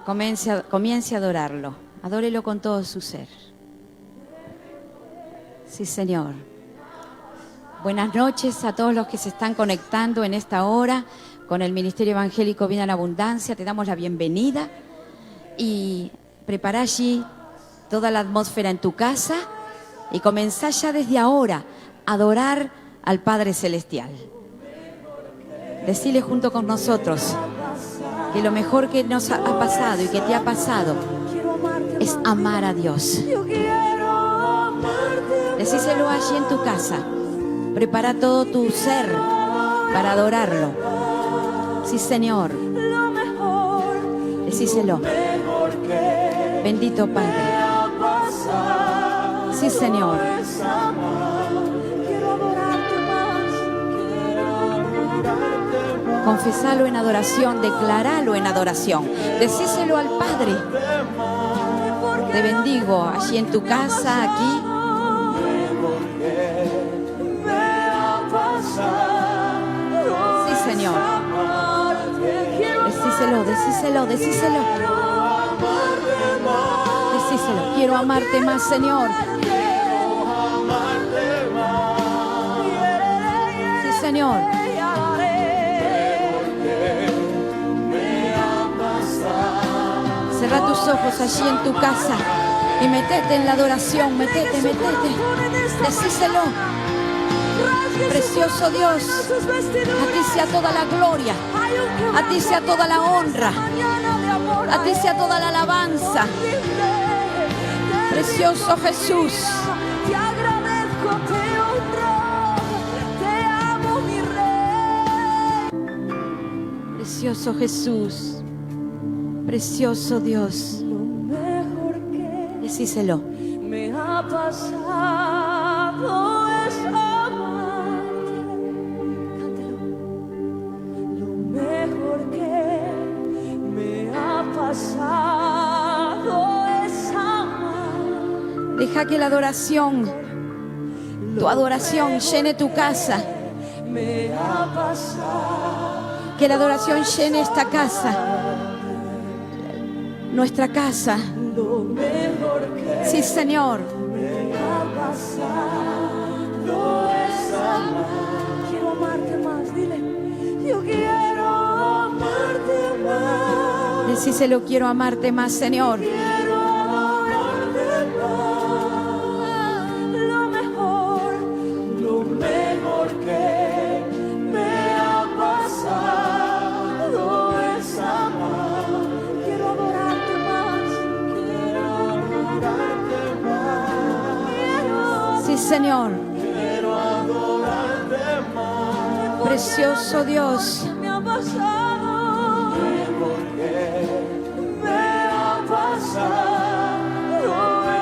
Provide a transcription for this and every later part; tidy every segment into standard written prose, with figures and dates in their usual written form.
comience a adorarlo. Adórelo con todo su ser. Sí, Señor. Buenas noches a todos los que se están conectando en esta hora con el Ministerio Evangélico Vida en Abundancia. Te damos la bienvenida y prepara allí toda la atmósfera en tu casa y comenzá ya desde ahora a adorar al Padre Celestial. Decile junto con nosotros que lo mejor que nos ha pasado y que te ha pasado es amar a Dios. Decíselo allí en tu casa. Prepara todo tu ser para adorarlo. Sí, Señor. Decíselo. Bendito Padre. Sí, Señor. Confesalo en adoración, declaralo en adoración. Decíselo al Padre. Te bendigo allí en tu casa, aquí. Sí, Señor. Decíselo, decíselo, decíselo. Decíselo. Quiero amarte más, Señor. Sí, Señor. Cerra tus ojos allí en tu casa y metete en la adoración, metete. Decíselo. Precioso Dios, a ti sea toda la gloria, a ti sea toda la honra, a ti sea toda la alabanza. Precioso Jesús. Te agradezco, te honro, te amo, mi Rey. Precioso Jesús. Precioso Dios. Lo mejor que Decíselo. me ha pasado es amarte. Cántelo. Lo mejor que me ha pasado es amar. Deja que la adoración, tu adoración llene tu casa. Me ha pasado. Que la adoración llene esta casa. Nuestra casa. Lo mejor que Sí, Señor. me ha pasado es amar. Quiero amarte más, dile. Yo quiero amarte más. Decíselo, quiero amarte más, Señor. Quiero amarte más. Lo mejor que me ha pasado es amar. Quiero adorarte más. Quiero adorarte más. Sí, Señor. Quiero adorarte más. Precioso Dios. Me ha pasado. Me ha pasado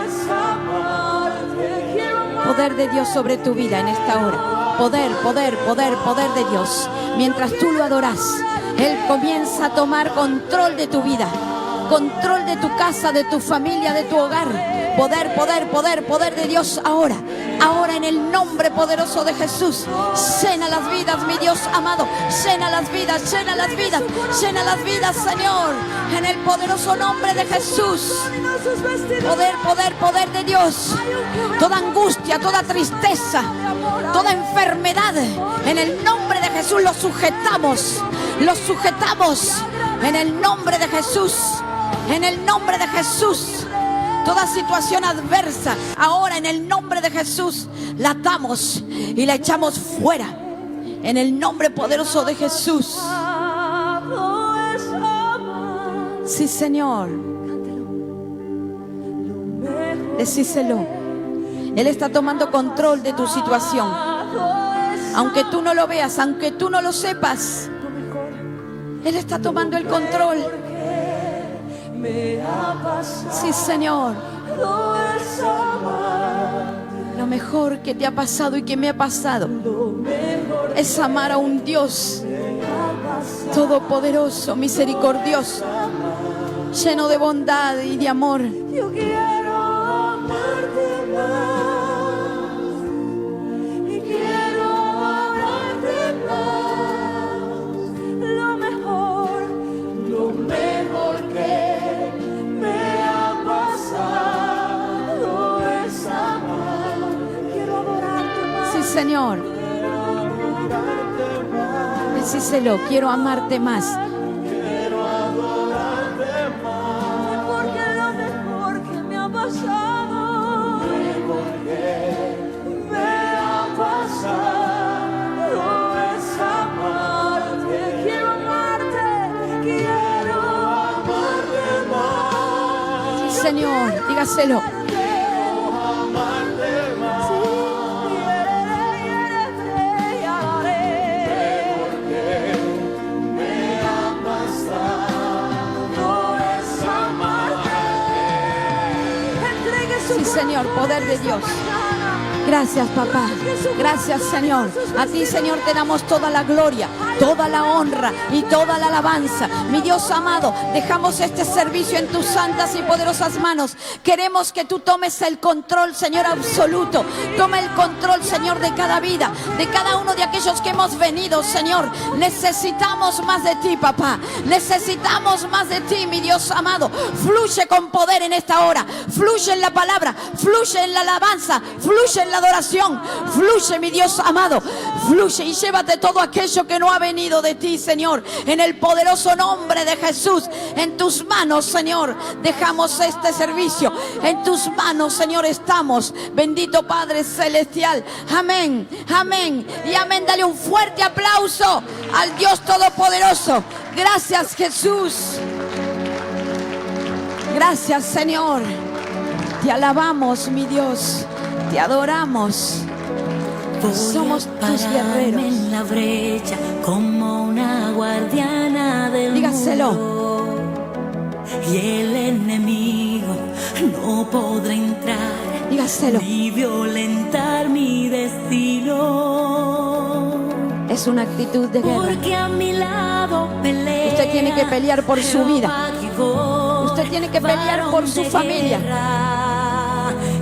es amarte. Quiero amarte. Poder de Dios sobre tu vida en esta hora. Poder de Dios. Mientras tú lo adoras, Él comienza a tomar control de tu vida. Control de tu casa, de tu familia, de tu hogar. Poder de Dios ahora. Ahora en el nombre poderoso de Jesús. Llena las vidas, mi Dios amado. Llena las vidas, Señor. En el poderoso nombre de Jesús. Poder de Dios. Toda angustia, toda tristeza, toda enfermedad. En el nombre de Jesús los sujetamos. En el nombre de Jesús. En el nombre de Jesús. Toda situación adversa, ahora en el nombre de Jesús, la atamos y la echamos fuera. En el nombre poderoso de Jesús. Sí, Señor. Decíselo. Él está tomando control de tu situación. Aunque tú no lo veas, aunque tú no lo sepas, Él está tomando el control. Sí, Señor. Lo mejor que te ha pasado y que me ha pasado es amar a un Dios todopoderoso, misericordioso, lleno de bondad y de amor. Yo quiero amarte más. Y quiero amarte más. Lo mejor que Señor. Decíselo, quiero amarte más. Porque lo mejor que me ha pasado, es amarte. Quiero amarte más. Sí, Señor, dígaselo. Sí, Señor, poder de Dios. Gracias, papá. Gracias, Señor. A ti, Señor, te damos toda la gloria, toda la honra y toda la alabanza. Mi Dios amado, dejamos este servicio en tus santas y poderosas manos. Queremos que tú tomes el control, Señor, absoluto. Toma el control, Señor, de cada vida, de cada uno de aquellos que hemos venido, Señor. Necesitamos más de ti, papá. Necesitamos más de ti, mi Dios amado. Fluye con poder en esta hora. Fluye en la palabra. Fluye en la alabanza. Fluye en la adoración. Fluye, mi Dios amado. Fluye y llévate todo aquello que no ha venido de ti, Señor. En el poderoso nombre de Jesús. En tus manos, Señor, dejamos este servicio. En tus manos, Señor, estamos. Bendito Padre Celestial. Amén, amén y amén. Dale un fuerte aplauso al Dios Todopoderoso. Gracias, Jesús. Gracias, Señor. Te alabamos, mi Dios. Te adoramos. Somos tus guerreros. En la brecha como una guardiana del Dígaselo. muro. Y el enemigo no podrá entrar. Dígaselo. Ni violentar mi destino. Es una actitud de guerra. Porque a mi lado pelea. Usted tiene que pelear por su vida. Jehová, Usted tiene que pelear por su familia.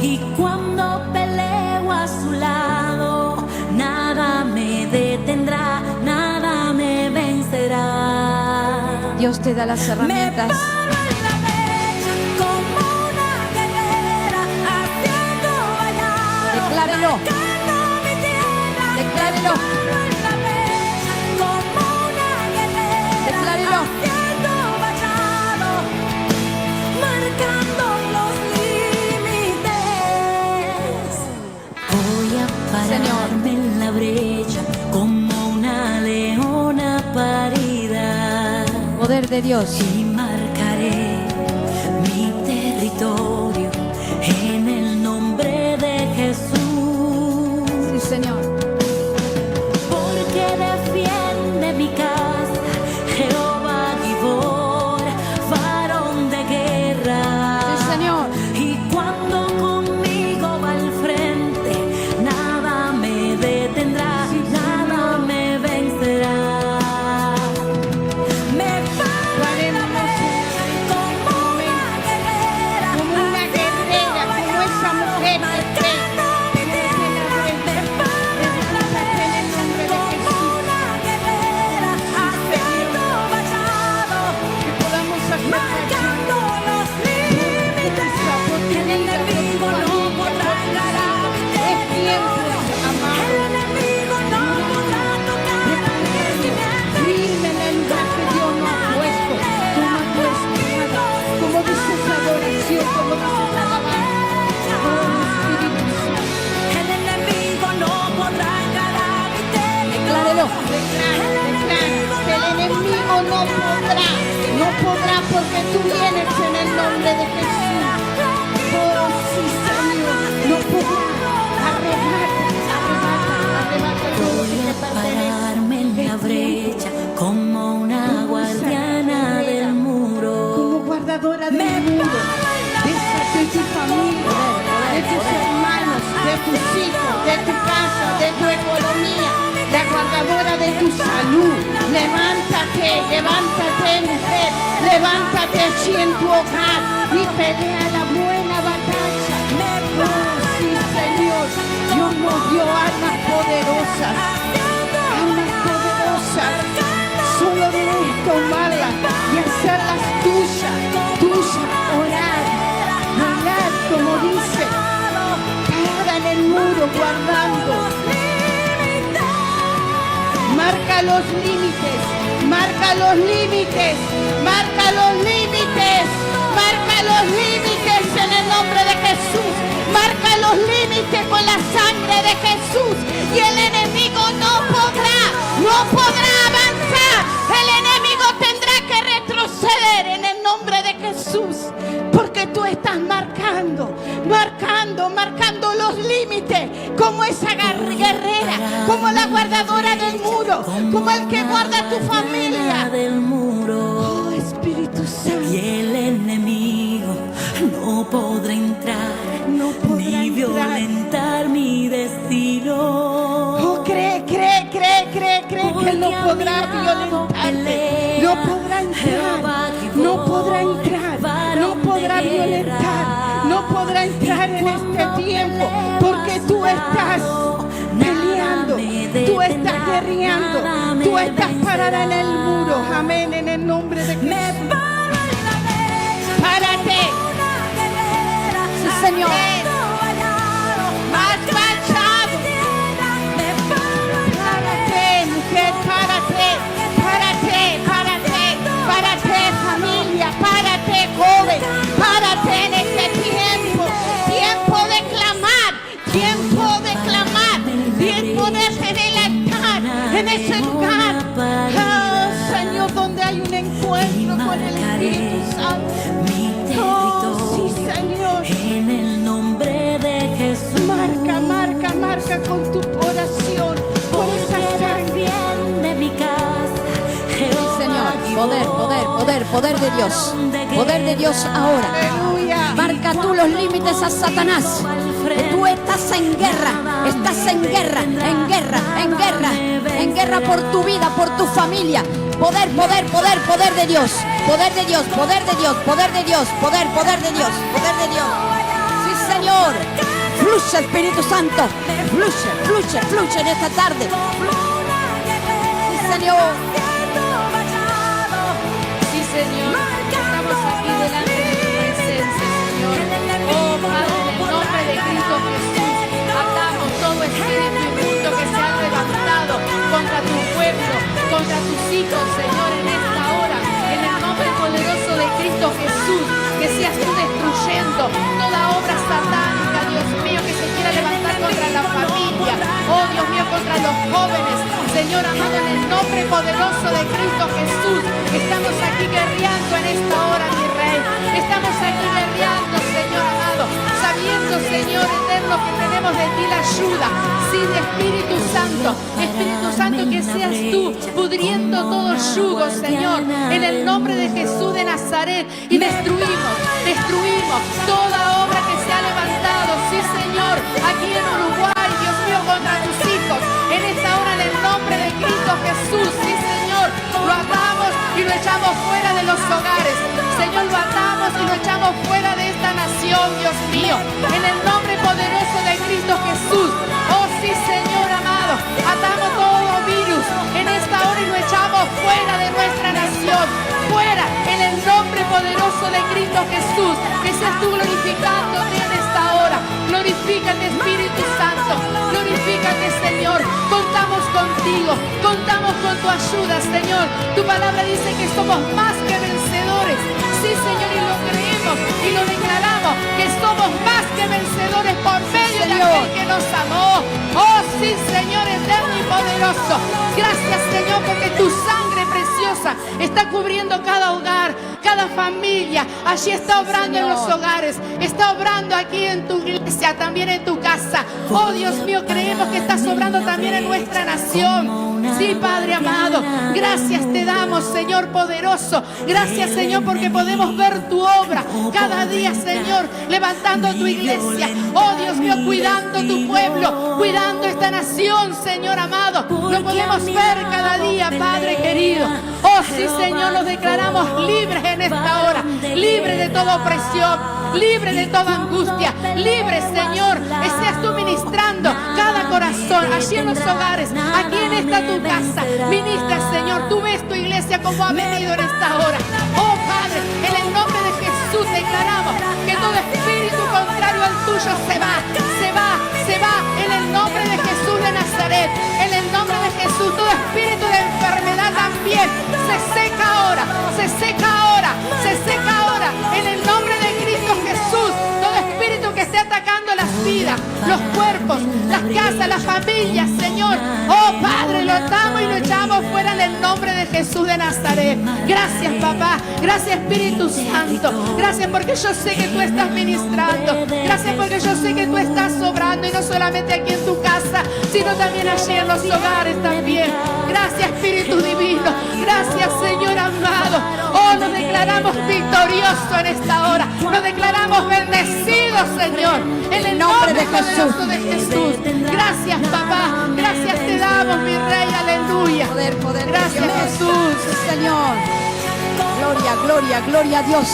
Y cuando peleo a su lado, nada me detendrá, nada me vencerá. Dios te da las herramientas. Me paro en la brecha como una guerrera, haciendo vallado, Declárelo. marcando mi tierra. Declárelo. Me paro en la brecha como una guerrera, Declárelo. haciendo vallado, marcando los límites. Voy a pararme en la brecha como una leona parida. Poder de Dios. Y marcaré mi territorio en el nombre de Jesús. Sí, Señor. Porque defiende mi casa, Jehová Gibor, varón de guerra. Sí, Señor. Y cuando conmigo va al frente, nada me detendrá, nada me vencerá. Me paro en la brecha como una guerrera, como esa mujer que marcando mi tierra. Me paro en la brecha como una guerrera, haciendo vallado, podamos marcando los límites. El enemigo no podrá ganar mi territorio. El enemigo no podrá tocar a mi cimiento. firme en el lugar que Dios nos ha puesto. Toma tu espada, como dice esa adoración, como dice esa alabanza. Oh, Espíritu Santo. El enemigo no podrá ganar mi Declárelo. territorio. El enemigo no podrá porque tú vienes en el nombre de Jesús. Oh, sí, Señor, no podrá. Arrebata todo lo que te pertenece. Pararme en la brecha como una guardiana del muro. Como guardadora del mundo, de tu familia, de tus hermanos, de tus hijos, de tu casa, de tu economía, la guardadora de tu salud. Levántate, levántate, mujer, levántate allí en tu hogar y pelea la buena batalla. Oh, sí, Señor, Dios nos dio armas poderosas. Solo debes tomarlas y hacerlas tuyas, orar como dice, parada en el muro guardando. marca los límites, marca los límites, marca los límites, marca los límites en el nombre de Jesús, marca los límites con la sangre de Jesús y el enemigo no podrá avanzar, el enemigo tendrá que retroceder en el nombre de Jesús, porque tú estás marcando los límites, como esa guerrera, como la guardadora del muro, como el que guarda tu familia. Del muro. Oh, Espíritu Santo. Y el enemigo no podrá entrar, ni violentar mi destino. Oh, cree que él no podrá violentarte, no podrá entrar, no podrá entrar, no podrá violentar, no podrá entrar en este tiempo, porque tú estás peleando, tú estás guerreando, tú estás parada en el muro. Amén, en el nombre de Jesús. Párate. Sí, Señor. Más marchado. Párate, mujer, párate, familia, párate, joven, párate en este tiempo, tiempo de clamar, tiempo de hacer el altar en ese lugar, oh, Señor, donde hay un encuentro con el Espíritu Santo. Oh, sí, Señor. En el nombre de Jesús. Marca con tu oración, con esa sangre. De mi casa, Sí, Señor. Poder de Dios. Poder de Dios ahora. Aleluya. Marca tú los límites a Satanás. Que tú estás en guerra por tu vida, por tu familia. Poder de Dios. Poder de Dios. Sí, Señor. Fluye, Espíritu Santo. Fluye en esta tarde. Sí, Señor. Sí, Señor, estamos aquí delante de tu presencia, Señor. Oh, Padre, en el nombre de Cristo Jesús, atamos todo espíritu inmundo que se ha levantado contra tu pueblo, contra tus hijos, Señor, en esta hora. En el nombre poderoso de Cristo Jesús, que seas tú destruyendo toda obra satánica, Dios mío, que se quiera levantar contra la familia. Oh, Dios mío, contra los jóvenes. Señor amado, en el nombre poderoso de Cristo Jesús, estamos aquí guerreando en esta hora, mi Rey. Estamos aquí guerreando, Señor amado, sabiendo, Señor eterno, que tenemos de ti la ayuda. Sí, de Espíritu Santo, que seas tú pudriendo todo yugo, Señor, en el nombre de Jesús de Nazaret. Y destruimos toda obra que se ha levantado, sí, Señor, aquí en Uruguay, Dios mío, contra tus hijos. En esta hora, en el nombre de Cristo Jesús, sí, Señor, lo atamos y lo echamos fuera de los hogares. Señor, lo atamos y lo echamos fuera de esta nación, Dios mío. En el nombre poderoso de Cristo Jesús. Oh, sí, Señor amado, atamos todo virus en esta hora y lo echamos fuera de nuestra nación. Fuera, en el nombre poderoso de Cristo Jesús. Que seas tú glorificándote en esta hora. Glorifícate, Espíritu Santo. Glorifícate, Señor. Contamos contigo. Contamos con tu ayuda, Señor. Tu palabra dice que somos más que vencedores. Sí, Señor, y lo creemos y lo declaramos, que somos más que vencedores por medio de aquel que nos amó. Oh, sí, Señor eterno y poderoso. Gracias, Señor, porque tu sangre preciosa está cubriendo cada hogar, cada familia. Allí está obrando en los hogares, está obrando aquí en tu iglesia, también en tu casa. Oh, Dios mío, creemos que estás obrando también en nuestra nación. Sí, Padre amado, gracias te damos, Señor poderoso. Gracias, Señor, porque podemos ver tu obra cada día, Señor, levantando tu iglesia. Oh, Dios mío, cuidando tu pueblo, cuidando esta nación, Señor amado. Lo podemos ver cada día, Padre querido. Oh, sí, Señor, nos declaramos libres en esta hora, libres de toda opresión, libres de toda angustia, libres, Señor, que seas tú ministrando cada corazón, allí en los hogares, aquí en esta tu casa. Ministra, Señor, tú ves tu iglesia como ha venido en esta hora. Oh, Padre, en el nombre de Jesús declaramos que todo espíritu contrario al tuyo se va, en el nombre de Jesús de Nazaret, en el nombre de Jesús, todo espíritu de también. Se seca ahora, se seca ahora, se seca ahora. En el nombre de Cristo Jesús, todo espíritu que esté atacando las vidas, los cuerpos, las casas, las familias, Señor. Oh Padre, lo atamos y lo echamos fuera en el nombre de Jesús de Nazaret. Gracias, papá. Gracias, Espíritu Santo. Gracias porque yo sé que tú estás ministrando. Gracias porque yo sé que tú estás obrando, y no solamente aquí en tu casa, sino también allí en los hogares también. Gracias, Espíritu Divino. Gracias, Señor amado. Oh, nos declaramos victoriosos en esta hora. Nos declaramos bendecidos, Señor, en el nombre de Jesús. Gracias, papá. Gracias te damos, mi Rey. Aleluya. Poder. Gracias, Jesús. Sí, Señor. Gloria, gloria, gloria a Dios.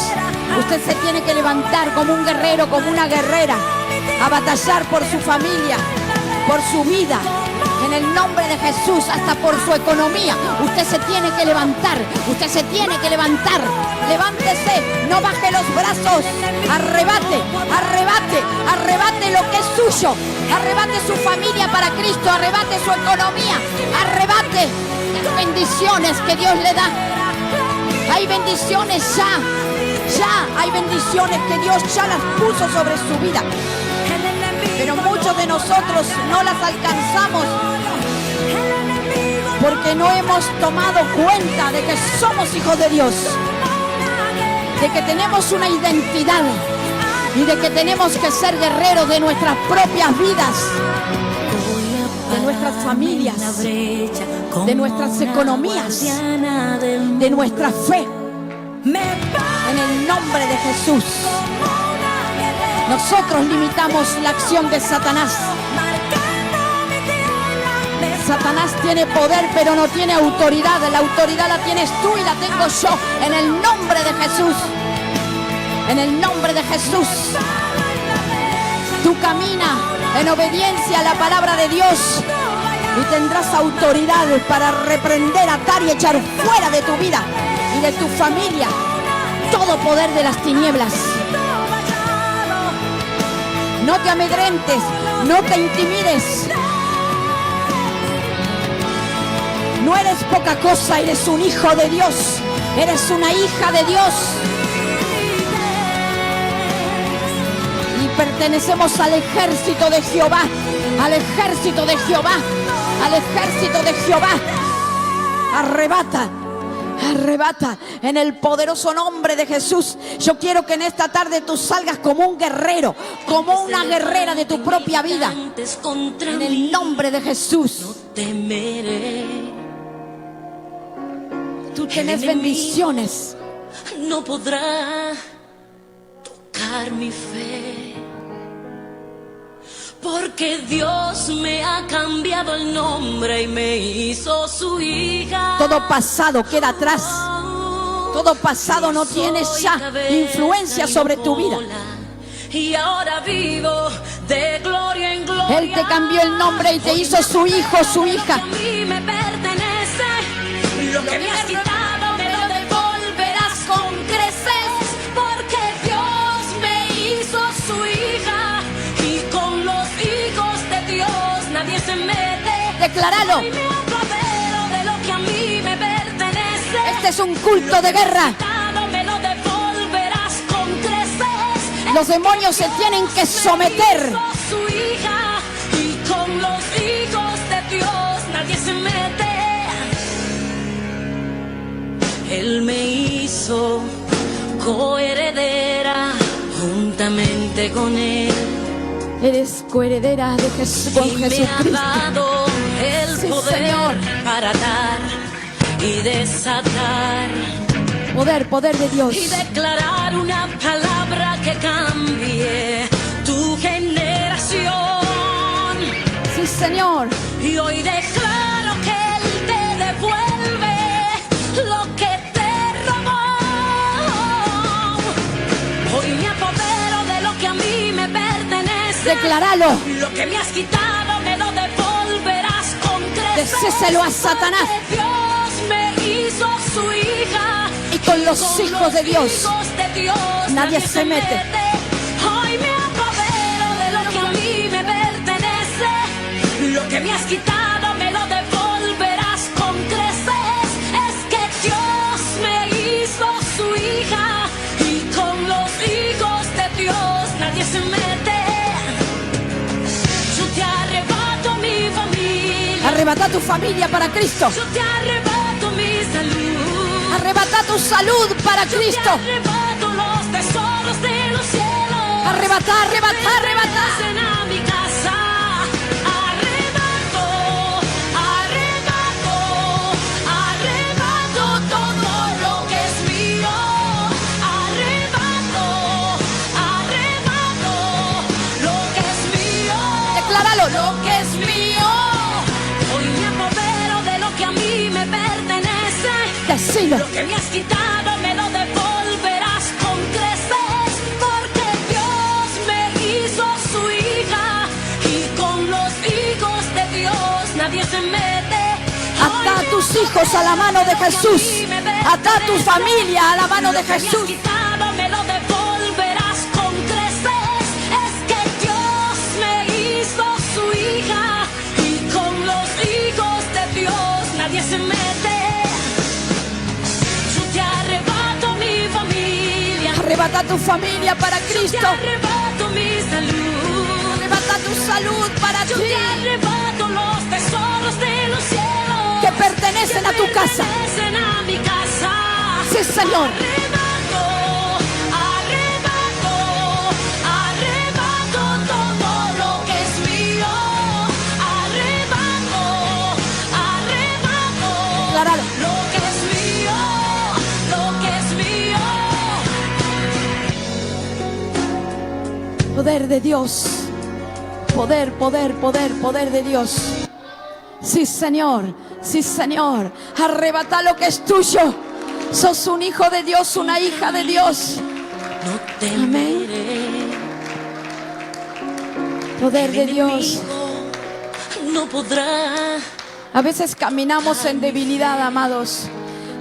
Usted se tiene que levantar como un guerrero, como una guerrera, a batallar por su familia, por su vida. En el nombre de Jesús, hasta por su economía. Usted se tiene que levantar. Usted se tiene que levantar. Levántese, no baje los brazos. Arrebate, arrebate, arrebate lo que es suyo. Arrebate su familia para Cristo. Arrebate su economía. Arrebate las bendiciones que Dios le da. Hay bendiciones ya. Ya hay bendiciones que Dios ya las puso sobre su vida. Pero muchos de nosotros no las alcanzamos porque no hemos tomado cuenta de que somos hijos de Dios, de que tenemos una identidad y de que tenemos que ser guerreros de nuestras propias vidas, de nuestras familias, de nuestras economías, de nuestra fe. En el nombre de Jesús. Nosotros limitamos la acción de Satanás. Satanás tiene poder, pero no tiene autoridad. La autoridad la tienes tú y la tengo yo. En el nombre de Jesús. En el nombre de Jesús. Tú camina en obediencia a la palabra de Dios y tendrás autoridad para reprender, atar y echar fuera de tu vida y de tu familia todo poder de las tinieblas. No te amedrentes, no te intimides. No eres poca cosa, eres un hijo de Dios, eres una hija de Dios. Y pertenecemos al ejército de Jehová, al ejército de Jehová, al ejército de Jehová. Arrebata. Arrebata en el poderoso nombre de Jesús. Yo quiero que en esta tarde tú salgas como un guerrero, como una guerrera de tu propia vida. En el nombre de Jesús. Tú tienes bendiciones. No podrá tocar mi fe, porque Dios me ha cambiado el nombre y me hizo su hija. Todo pasado queda atrás. Todo pasado no tiene ya influencia sobre tu vida. Y ahora vivo de gloria en gloria. Él te cambió el nombre y te hizo su hijo, su hija. Lo que a mí me pertenece, lo que me has quitado me lo devolverás con creces, porque Dios me hizo su hija, y con los hijos de Dios nadie se mete. Decláralo. Hoy me apodero de lo que a mí me pertenece. Este es un culto de guerra. Me lo devolverás con creces. Los demonios se tienen que someter. Su hija, y con los hijos de Dios nadie se mete. Él me hizo coheredera juntamente con él. Eres coheredera de Jesús, con Y me ha Jesucristo. dado el Sí, poder, Señor. para dar y desatar Poder de Dios. y declarar una palabra que cambie tu generación. Sí, Señor. Y hoy declaro que Él te devuelve lo que te robó. Hoy me apodero de lo que a mí me pertenece. Decláralo. Lo que me has quitado me lo devolverás con creces. Decéselo a Satanás. Porque Dios me hizo su hija. Y con los hijos de Dios Hijos de Dios nadie se mete. Hoy me apodero de lo que a mí me pertenece. Lo que me has quitado me lo devolverás con creces. Es Arrebata tu familia para Cristo. Yo te arrebato mi salud. Arrebata tu salud para Yo Cristo. te arrebato los tesoros de los cielos. Arrebata, arrebata, arrebata. Ven a mi casa. Arrebato, arrebato, arrebato todo lo que es mío. Arrebato, arrebato lo que es mío. Decláralo, lo que es mío. Hoy me apodero de lo que a mí me pertenece. Decilo. Lo que me has quitado me lo devolverás con creces, porque Dios me hizo su hija y con los hijos de Dios nadie se mete. Ata a tus hijos a la mano de Jesús. Ata a tu familia a la mano de Lo que me has Jesús. quitado me lo devolverás con creces. Es que Dios me hizo su hija y con los hijos de Dios nadie se mete. Yo te arrebato mi familia. Arrebata tu familia para Yo te Cristo. arrebato mi salud. Arrebata tu salud para Yo ti. te arrebato los tesoros de los cielos Que pertenecen a tu casa. pertenecen a mi casa. Sí, Señor. Arrebato, arrebato, arrebato todo lo que es mío. Arrebato, arrebato Decláralo. lo que es mío, lo que es mío. Poder de Dios. Poder, poder, poder, poder de Dios. Sí, Señor. Sí, Señor. Arrebata lo que es tuyo. Sos un hijo de Dios, una hija de Dios. No temeré. Amén. Poder de Dios. No podrá. A veces caminamos en debilidad, amados,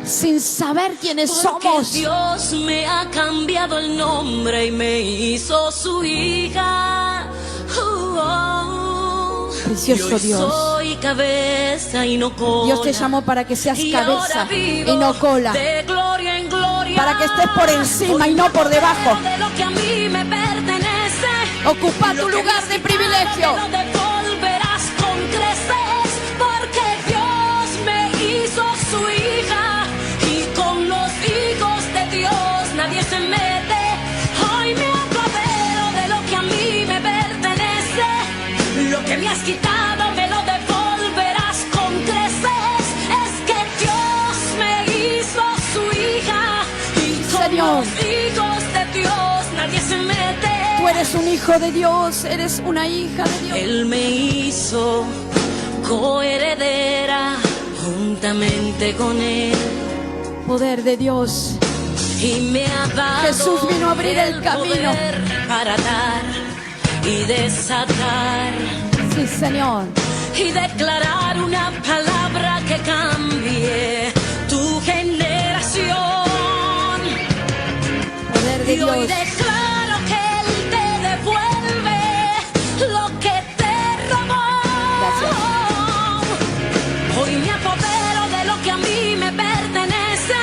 sin saber quiénes Porque somos. Dios me ha cambiado el nombre y me hizo su hija. Precioso Y hoy Dios. soy cabeza y no cola. Dios te llamó para que seas Y cabeza ahora vivo y no cola. de gloria en gloria. Para que estés por encima Hoy y no me por debajo. apodero de lo que a mí me pertenece. Ocupa tu Lo que me lugar has de quitado privilegio. me lo devolverás con creces, porque Dios me hizo su hija y con los hijos de Dios nadie se mete. Hoy me apodero de lo que a mí me pertenece. Lo que me has quitado me lo devolverás con creces. Es que Dios me hizo su hija y con Señor. los hijos de Dios nadie se mete. Tú eres un hijo de Dios, eres una hija de Dios. Él me hizo coheredera juntamente con él Poder de Dios. y me ha dado Jesús vino a abrir el camino. poder para dar y desatar Sí, Señor. y declarar una palabra que cambie tu generación. Poder de Y hoy Dios. declaro que Él te devuelve lo que te robó. Gracias. Hoy me apodero de lo que a mí me pertenece.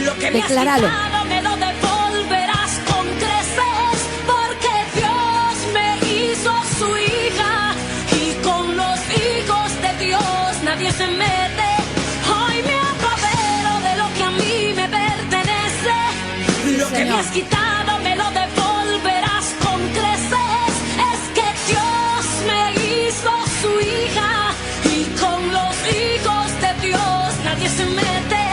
Lo que me has Decláralo. quitado me lo devolverás con creces, porque Dios me hizo su hija y con los hijos de Dios nadie se mete. Hoy me apodero de lo que a mí me pertenece. Lo que me Señor. has quitado me lo devolverás con creces. Es que Dios me hizo su hija y con los hijos de Dios nadie se mete.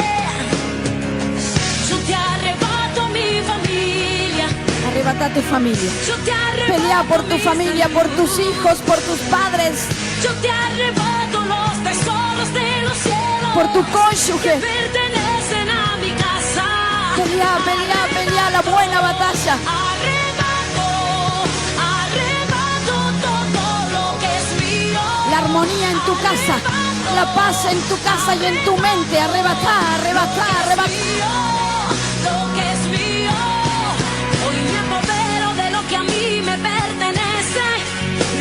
Yo te arrebato mi familia. Arrebata tu familia. Yo te arrebato Pelea por tu mi familia, salud. por tus hijos, por tus padres, Yo te arrebato los tesoros de los cielos. por tu cónyuge. que pertenecen a mi casa. Pelea, pelea, pelea la buena batalla. Arrebato, arrebato todo lo que es mío. La armonía en tu casa, la paz en tu casa y en tu mente. Arrebata, arrebata, arrebata. Mío, lo que es mío. Hoy me apodero de lo que a mí me pertenece.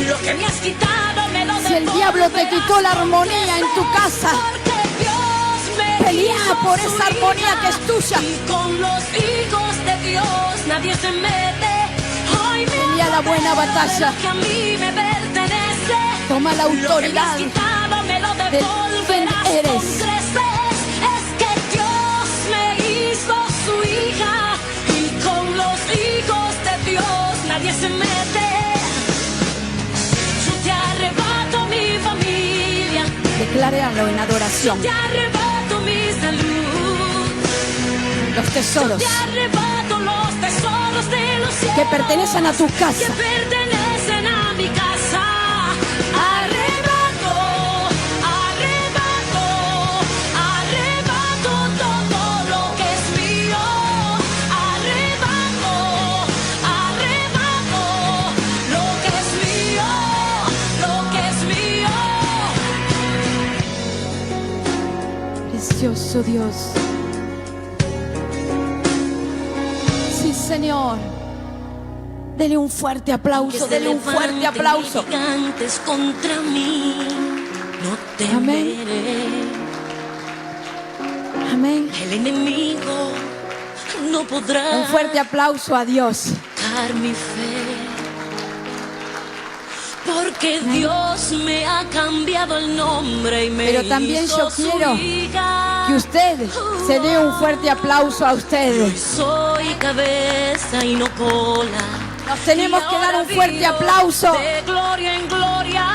Lo que me has quitado me lo Si el diablo te quitó la armonía en tu casa, porque Dios me pelea hizo por su esa armonía hija. que es tuya. Y con los hijos de Dios nadie se mete. Hoy me Pelea la buena apodero de batalla. lo que a mí me pertenece. Toma la Lo que me has autoridad. quitado me lo de quién volverás con eres. creces. Es que Dios me hizo su hija y con los hijos de Dios nadie se mete. Yo te arrebato mi familia, Decláralo en adoración. te arrebato mi salud, Los tesoros te arrebato los tesoros de los cielos que pertenecen a tu que casa. pertenecen a mi casa. Arrebato, arrebato, arrebato todo lo que es mío. Arrebato, arrebato lo que es mío, lo que es mío. Precioso Dios. Sí, Señor. Dele un fuerte aplauso, dele un fuerte aplauso. Gigantes contra mí, no Amén. temeré. Amén. El enemigo no podrá Un fuerte aplauso a Dios. tocar mi fe, porque Dios me ha cambiado el nombre y me Pero también hizo yo su quiero hija. Que usted se dé un fuerte aplauso a usted. Soy cabeza y no cola. Nos tenemos Y que dar ahora un fuerte vivo aplauso. de gloria en gloria.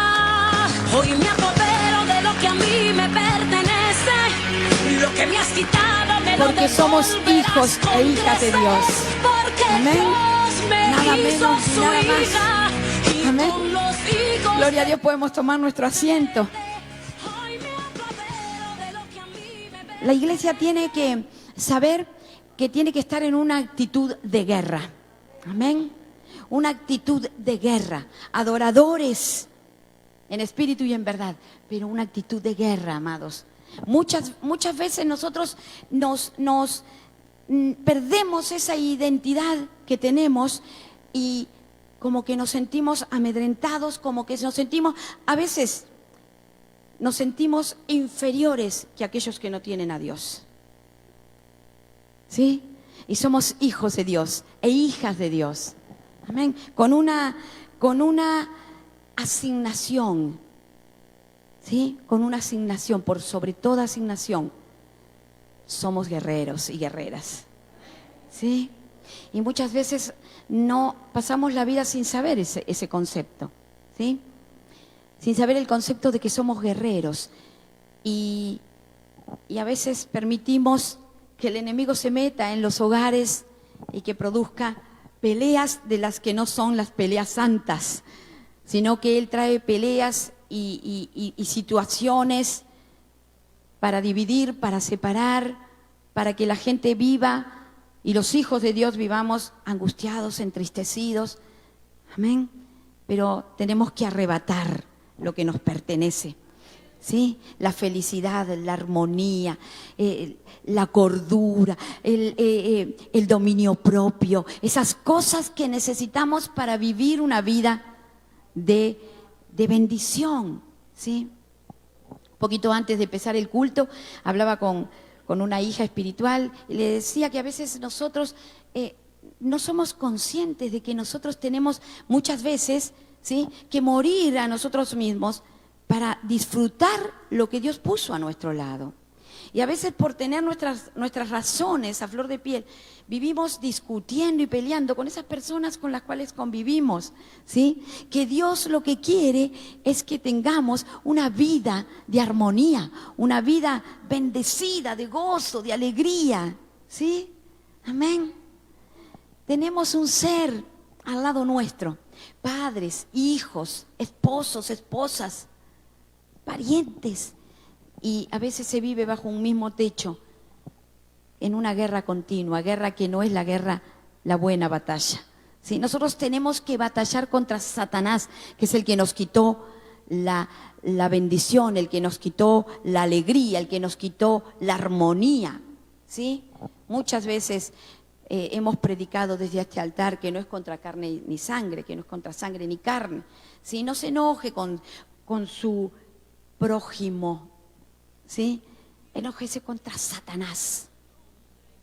Hoy me apodero de lo que a mí me pertenece. Lo que me has quitado me lo Porque somos devolverás hijos con e hijas de creces. Dios. Porque Amén. Dios me Nada hizo menos ni su nada más. hija. Y Amén. con los hijos Gloria a Dios, podemos tomar nuestro asiento. hoy me apodero de lo que a mí me pertenece. La iglesia tiene que saber que tiene que estar en una actitud de guerra. Amén. Una actitud de guerra. Adoradores en espíritu y en verdad, pero una actitud de guerra, amados. Muchas veces nosotros nos perdemos esa identidad que tenemos y como que nos sentimos amedrentados, como que nos sentimos, a veces nos sentimos inferiores que aquellos que no tienen a Dios. ¿Sí? Y somos hijos de Dios e hijas de Dios. Amén. Con una asignación. ¿Sí? Con una asignación, por sobre toda asignación. Somos guerreros y guerreras. ¿Sí? Y muchas veces no pasamos la vida sin saber ese concepto. ¿Sí? Sin saber el concepto de que somos guerreros. Y a veces permitimos que el enemigo se meta en los hogares y que produzca peleas de las que no son las peleas santas, sino que él trae peleas y situaciones para dividir, para separar, para que la gente viva y los hijos de Dios vivamos angustiados, entristecidos. Amén. Pero tenemos que arrebatar lo que nos pertenece. ¿Sí? La felicidad, la armonía, la cordura, el dominio propio, esas cosas que necesitamos para vivir una vida de bendición. ¿Sí? Un poquito antes de empezar el culto, hablaba con una hija espiritual y le decía que a veces nosotros no somos conscientes de que nosotros tenemos muchas veces, ¿sí?, que morir a nosotros mismos para disfrutar lo que Dios puso a nuestro lado. Y a veces por tener nuestras razones a flor de piel, vivimos discutiendo y peleando con esas personas con las cuales convivimos, ¿sí? Que Dios lo que quiere es que tengamos una vida de armonía, una vida bendecida, de gozo, de alegría, ¿sí? Amén. Tenemos un ser al lado nuestro, padres, hijos, esposos, esposas, parientes, y a veces se vive bajo un mismo techo en una guerra continua, guerra que no es la guerra, la buena batalla. ¿Sí? Nosotros tenemos que batallar contra Satanás, que es el que nos quitó la bendición, el que nos quitó la alegría, el que nos quitó la armonía. ¿Sí? Muchas veces hemos predicado desde este altar que no es contra carne ni sangre, que no es contra sangre ni carne. ¿Sí? No se enoje con su prójimo, ¿sí? Enójese contra Satanás.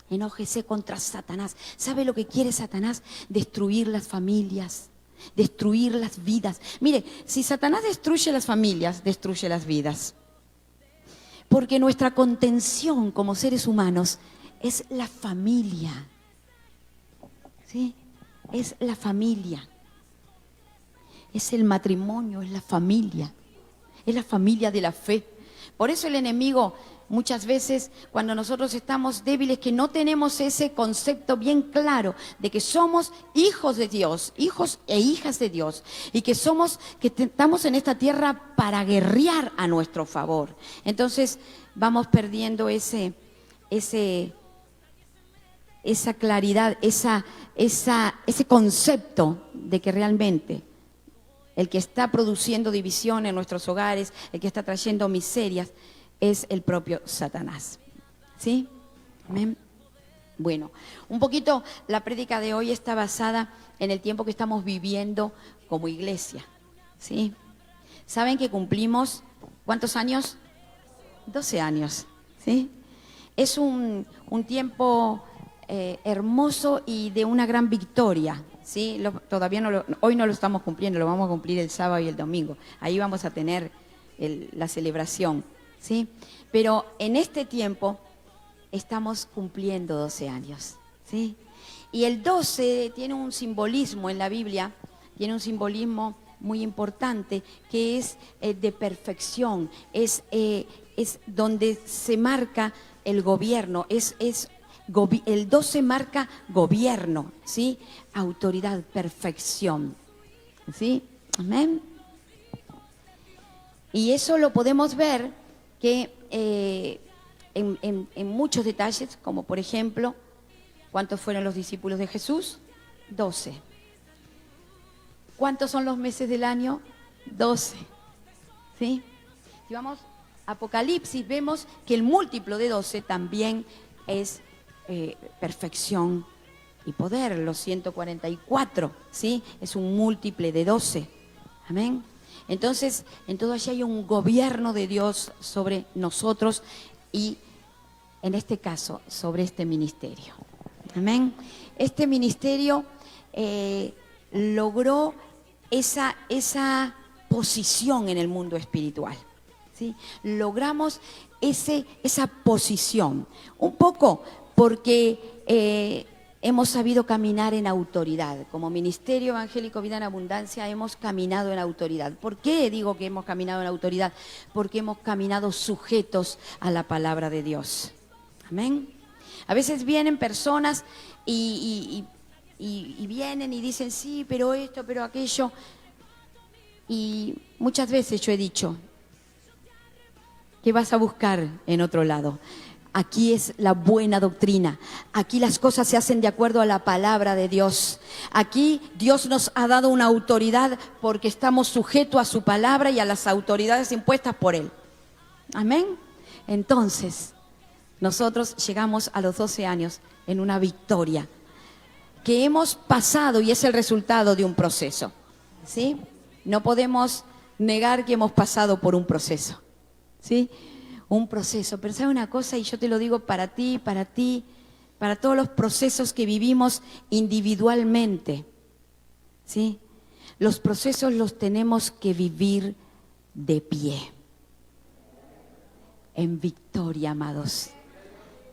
Enójese contra Satanás. ¿Sabe lo que quiere Satanás? Destruir las familias, destruir las vidas. Mire, si Satanás destruye las familias, destruye las vidas. Porque nuestra contención como seres humanos es la familia. ¿Sí? Es la familia. Es el matrimonio, es la familia. Es la familia de la fe. Por eso el enemigo, muchas veces, cuando nosotros estamos débiles, que no tenemos ese concepto bien claro de que somos hijos de Dios, hijos e hijas de Dios, y que estamos en esta tierra para guerrear a nuestro favor. Entonces vamos perdiendo esa claridad, ese concepto de que realmente el que está produciendo división en nuestros hogares, el que está trayendo miserias, es el propio Satanás. ¿Sí? Amén. Bueno, un poquito la prédica de hoy está basada en el tiempo que estamos viviendo como iglesia. ¿Sí? ¿Saben que cumplimos cuántos años? 12 años. ¿Sí? Es un tiempo hermoso y de una gran victoria. ¿Sí? Hoy no lo estamos cumpliendo, lo vamos a cumplir el sábado y el domingo. Ahí vamos a tener la celebración. ¿Sí? Pero en este tiempo estamos cumpliendo 12 años. ¿Sí? Y el 12 tiene un simbolismo en la Biblia, tiene un simbolismo muy importante, que es de perfección, es donde se marca el gobierno, el 12 marca gobierno, ¿sí? Autoridad, perfección, ¿sí? Amén. Y eso lo podemos ver que en muchos detalles, como por ejemplo, ¿cuántos fueron los discípulos de Jesús? 12. ¿Cuántos son los meses del año? 12. ¿Sí? Si vamos a Apocalipsis, vemos que el múltiplo de 12 también es perfección y poder. Los 144, ¿sí? Es un múltiple de 12. Amén. Entonces, en todo allí hay un gobierno de Dios sobre nosotros y, en este caso, sobre este ministerio. Amén. Este ministerio logró esa posición en el mundo espiritual. ¿Sí? Logramos esa posición. Un poco porque hemos sabido caminar en autoridad. Como Ministerio Evangélico Vida en Abundancia hemos caminado en autoridad. ¿Por qué digo que hemos caminado en autoridad? Porque hemos caminado sujetos a la palabra de Dios. Amén. A veces vienen personas y vienen y dicen, sí, pero esto, pero aquello. Y muchas veces yo he dicho, ¿qué vas a buscar en otro lado? Aquí es la buena doctrina. Aquí las cosas se hacen de acuerdo a la palabra de Dios. Aquí Dios nos ha dado una autoridad porque estamos sujetos a su palabra y a las autoridades impuestas por Él. Amén. Entonces, nosotros llegamos a los 12 años en una victoria que hemos pasado y es el resultado de un proceso. ¿Sí? No podemos negar que hemos pasado por un proceso. ¿Sí? Un proceso. Pero ¿sabe una cosa? Y yo te lo digo para ti, para todos los procesos que vivimos individualmente. ¿Sí? Los procesos los tenemos que vivir de pie. En victoria, amados.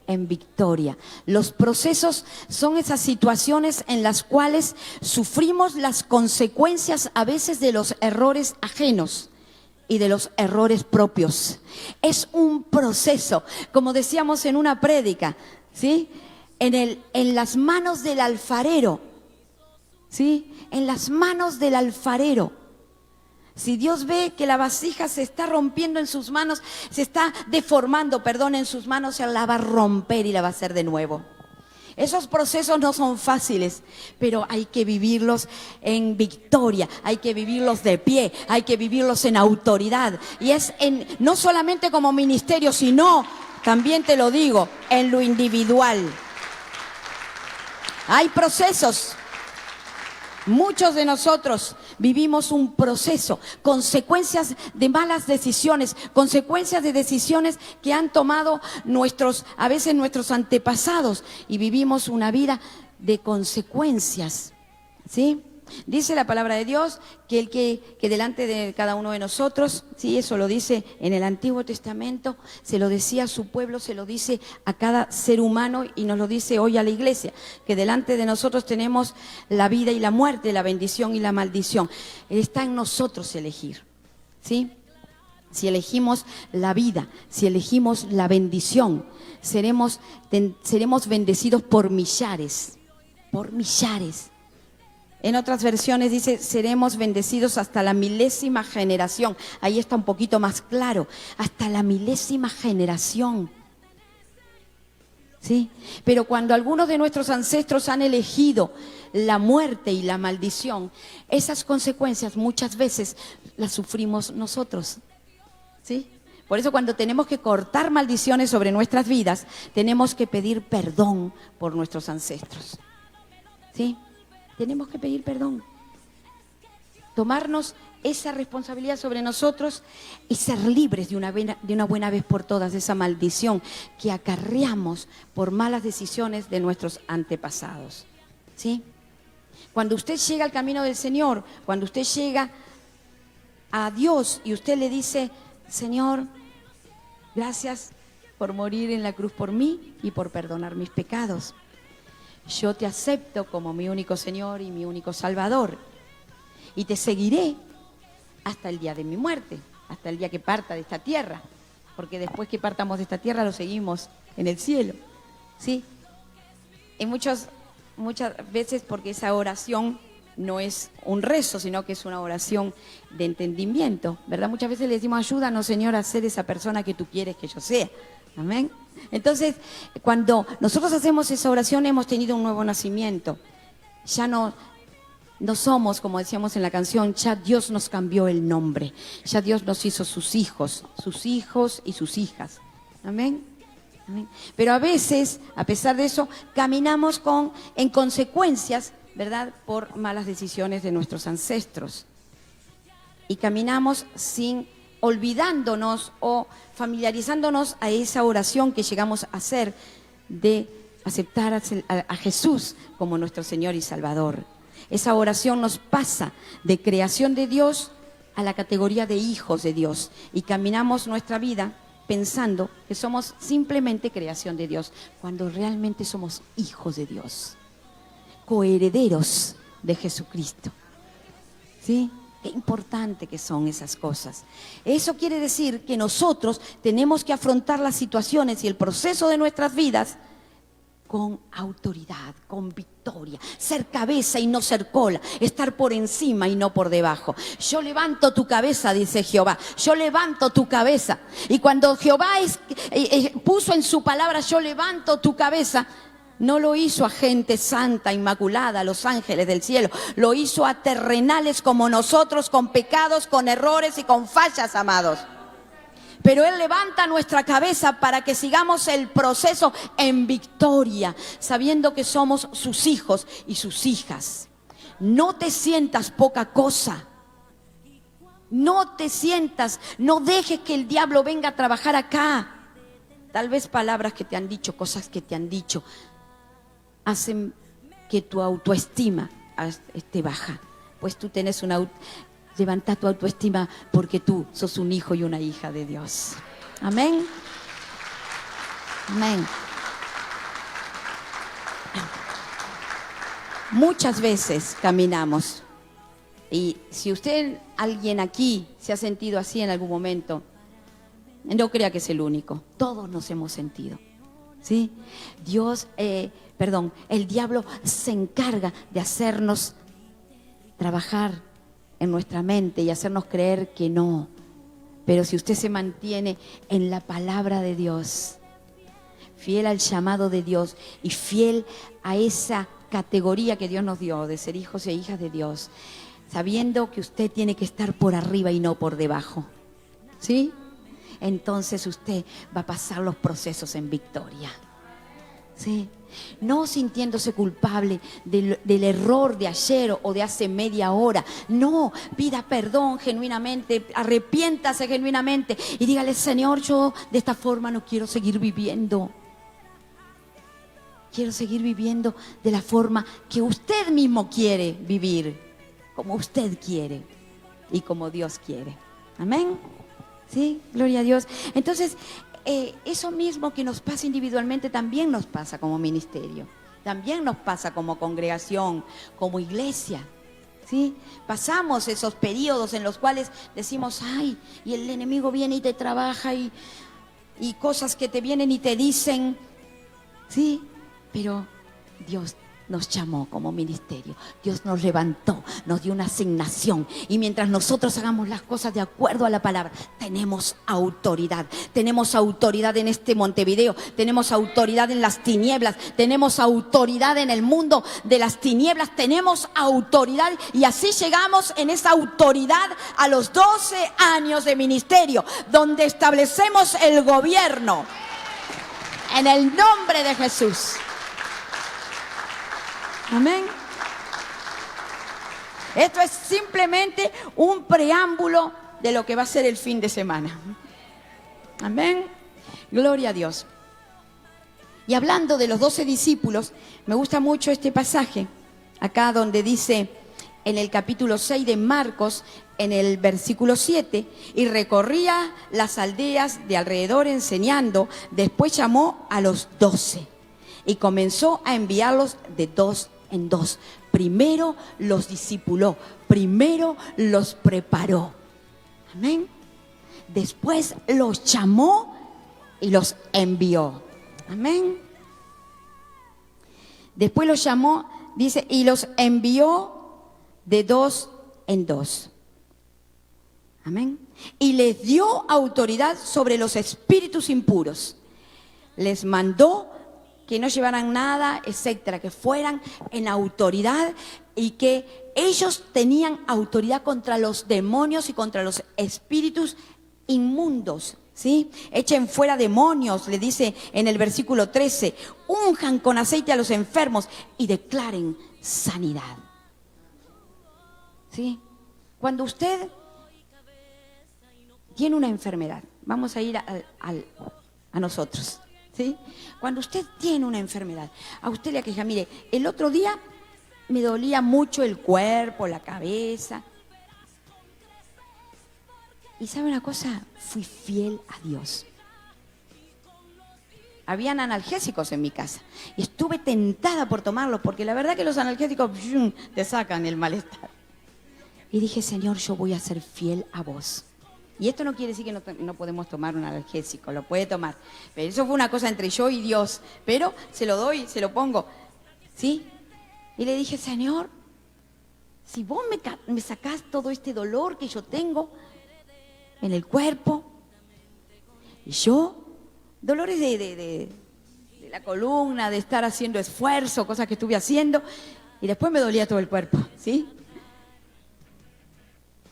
En victoria. Los procesos son esas situaciones en las cuales sufrimos las consecuencias a veces de los errores ajenos y de los errores propios. Es un proceso, como decíamos en una prédica, ¿sí? En las manos del alfarero, ¿sí? En las manos del alfarero. Si Dios ve que la vasija se está rompiendo en sus manos, se está deformando, en sus manos, Él la va a romper y la va a hacer de nuevo. Esos procesos no son fáciles, pero hay que vivirlos en victoria, hay que vivirlos de pie, hay que vivirlos en autoridad. Y es no solamente como ministerio, sino, también te lo digo, en lo individual. Hay procesos. Muchos de nosotros vivimos un proceso, consecuencias de malas decisiones, consecuencias de decisiones que han tomado a veces nuestros antepasados, y vivimos una vida de consecuencias, ¿sí? Dice la palabra de Dios que el que delante de cada uno de nosotros, sí, eso lo dice en el Antiguo Testamento, se lo decía a su pueblo, se lo dice a cada ser humano y nos lo dice hoy a la iglesia, que delante de nosotros tenemos la vida y la muerte, la bendición y la maldición. Está en nosotros elegir, ¿sí? Si elegimos la vida, si elegimos la bendición, seremos bendecidos por millares, por millares. En otras versiones dice, seremos bendecidos hasta la 1000ª generación. Ahí está un poquito más claro, hasta la 1000ª generación. ¿Sí? Pero cuando algunos de nuestros ancestros han elegido la muerte y la maldición, esas consecuencias muchas veces las sufrimos nosotros. ¿Sí? Por eso cuando tenemos que cortar maldiciones sobre nuestras vidas, tenemos que pedir perdón por nuestros ancestros. ¿Sí? Tenemos que pedir perdón. Tomarnos esa responsabilidad sobre nosotros y ser libres de una buena vez por todas de esa maldición que acarreamos por malas decisiones de nuestros antepasados. ¿Sí? Cuando usted llega al camino del Señor, cuando usted llega a Dios y usted le dice, Señor, gracias por morir en la cruz por mí y por perdonar mis pecados. Yo te acepto como mi único Señor y mi único Salvador. Y te seguiré hasta el día de mi muerte, hasta el día que parta de esta tierra. Porque después que partamos de esta tierra lo seguimos en el cielo. ¿Sí? Y muchas veces porque esa oración no es un rezo, sino que es una oración de entendimiento, ¿verdad? Muchas veces le decimos, ayúdanos, Señor, a ser esa persona que tú quieres que yo sea. Amén. Entonces, cuando nosotros hacemos esa oración, hemos tenido un nuevo nacimiento. Ya no somos, como decíamos en la canción, ya Dios nos cambió el nombre. Ya Dios nos hizo sus hijos y sus hijas. Amén. Amén. Pero a veces, a pesar de eso, caminamos en consecuencias, ¿verdad?, por malas decisiones de nuestros ancestros. Y caminamos olvidándonos o familiarizándonos a esa oración que llegamos a hacer de aceptar a Jesús como nuestro Señor y Salvador. Esa oración nos pasa de creación de Dios a la categoría de hijos de Dios y caminamos nuestra vida pensando que somos simplemente creación de Dios, cuando realmente somos hijos de Dios, coherederos de Jesucristo. ¿Sí? Qué importante que son esas cosas. Eso quiere decir que nosotros tenemos que afrontar las situaciones y el proceso de nuestras vidas con autoridad, con victoria, ser cabeza y no ser cola, estar por encima y no por debajo. Yo levanto tu cabeza, dice Jehová, yo levanto tu cabeza. Y cuando Jehová puso en su palabra, yo levanto tu cabeza, no lo hizo a gente santa, inmaculada, a los ángeles del cielo. Lo hizo a terrenales como nosotros, con pecados, con errores y con fallas, amados. Pero Él levanta nuestra cabeza para que sigamos el proceso en victoria, sabiendo que somos sus hijos y sus hijas. No te sientas poca cosa. No te sientas, no dejes que el diablo venga a trabajar acá. Tal vez palabras que te han dicho, cosas que te han dicho, hacen que tu autoestima esté baja. Pues tú tenés levanta tu autoestima porque tú sos un hijo y una hija de Dios. Amén. Amén. Muchas veces caminamos. Y si alguien aquí se ha sentido así en algún momento, no crea que es el único. Todos nos hemos sentido. ¿Sí? El diablo se encarga de hacernos trabajar en nuestra mente y hacernos creer que no. Pero si usted se mantiene en la palabra de Dios, fiel al llamado de Dios y fiel a esa categoría que Dios nos dio de ser hijos e hijas de Dios, sabiendo que usted tiene que estar por arriba y no por debajo, ¿sí? Entonces usted va a pasar los procesos en victoria, ¿sí? No sintiéndose culpable del error de ayer o de hace media hora. No, pida perdón genuinamente, arrepiéntase genuinamente y dígale: Señor, yo de esta forma no quiero seguir viviendo. Quiero seguir viviendo de la forma que usted mismo quiere vivir. como usted quiere y como Dios quiere. Amén. Sí, gloria a Dios. Entonces, eso mismo que nos pasa individualmente también nos pasa como ministerio. También nos pasa como congregación, como iglesia. ¿Sí? Pasamos esos periodos en los cuales decimos, ay, y el enemigo viene y te trabaja y cosas que te vienen y te dicen, ¿sí? Pero Dios nos llamó como ministerio, Dios nos levantó, nos dio una asignación, y mientras nosotros hagamos las cosas de acuerdo a la palabra, tenemos autoridad en este Montevideo, tenemos autoridad en las tinieblas, tenemos autoridad en el mundo de las tinieblas, tenemos autoridad, y así llegamos en esa autoridad a los 12 años de ministerio, donde establecemos el gobierno en el nombre de Jesús. Amén. Esto es simplemente un preámbulo de lo que va a ser el fin de semana. Amén. Gloria a Dios. Y hablando de los 12 discípulos, me gusta mucho este pasaje, acá donde dice en el capítulo 6 de Marcos, en el versículo 7, y recorría las aldeas de alrededor enseñando, después llamó a los 12 y comenzó a enviarlos de dos en dos. Primero los discipuló, primero los preparó. Amén. Después los llamó y los envió. Amén. Después los llamó, dice, y los envió de dos en dos. Amén. Y les dio autoridad sobre los espíritus impuros. Les mandó que no llevaran nada, etcétera, que fueran en autoridad, y que ellos tenían autoridad contra los demonios y contra los espíritus inmundos, ¿sí? Echen fuera demonios, le dice en el versículo 13, unjan con aceite a los enfermos y declaren sanidad. ¿Sí? Cuando usted tiene una enfermedad, vamos a ir a nosotros, ¿sí? Cuando usted tiene una enfermedad, a usted le aqueja, mire, el otro día me dolía mucho el cuerpo, la cabeza. Y ¿sabe una cosa? Fui fiel a Dios. Habían analgésicos en mi casa y estuve tentada por tomarlos, porque la verdad que los analgésicos te sacan el malestar. Y dije, Señor, yo voy a ser fiel a vos. Y esto no quiere decir que no podemos tomar un analgésico, lo puede tomar. Pero eso fue una cosa entre yo y Dios. Pero se lo doy, se lo pongo. ¿Sí? Y le dije, Señor, si vos me sacás todo este dolor que yo tengo en el cuerpo, y yo, dolores de la columna, de estar haciendo esfuerzo, cosas que estuve haciendo, y después me dolía todo el cuerpo, ¿sí?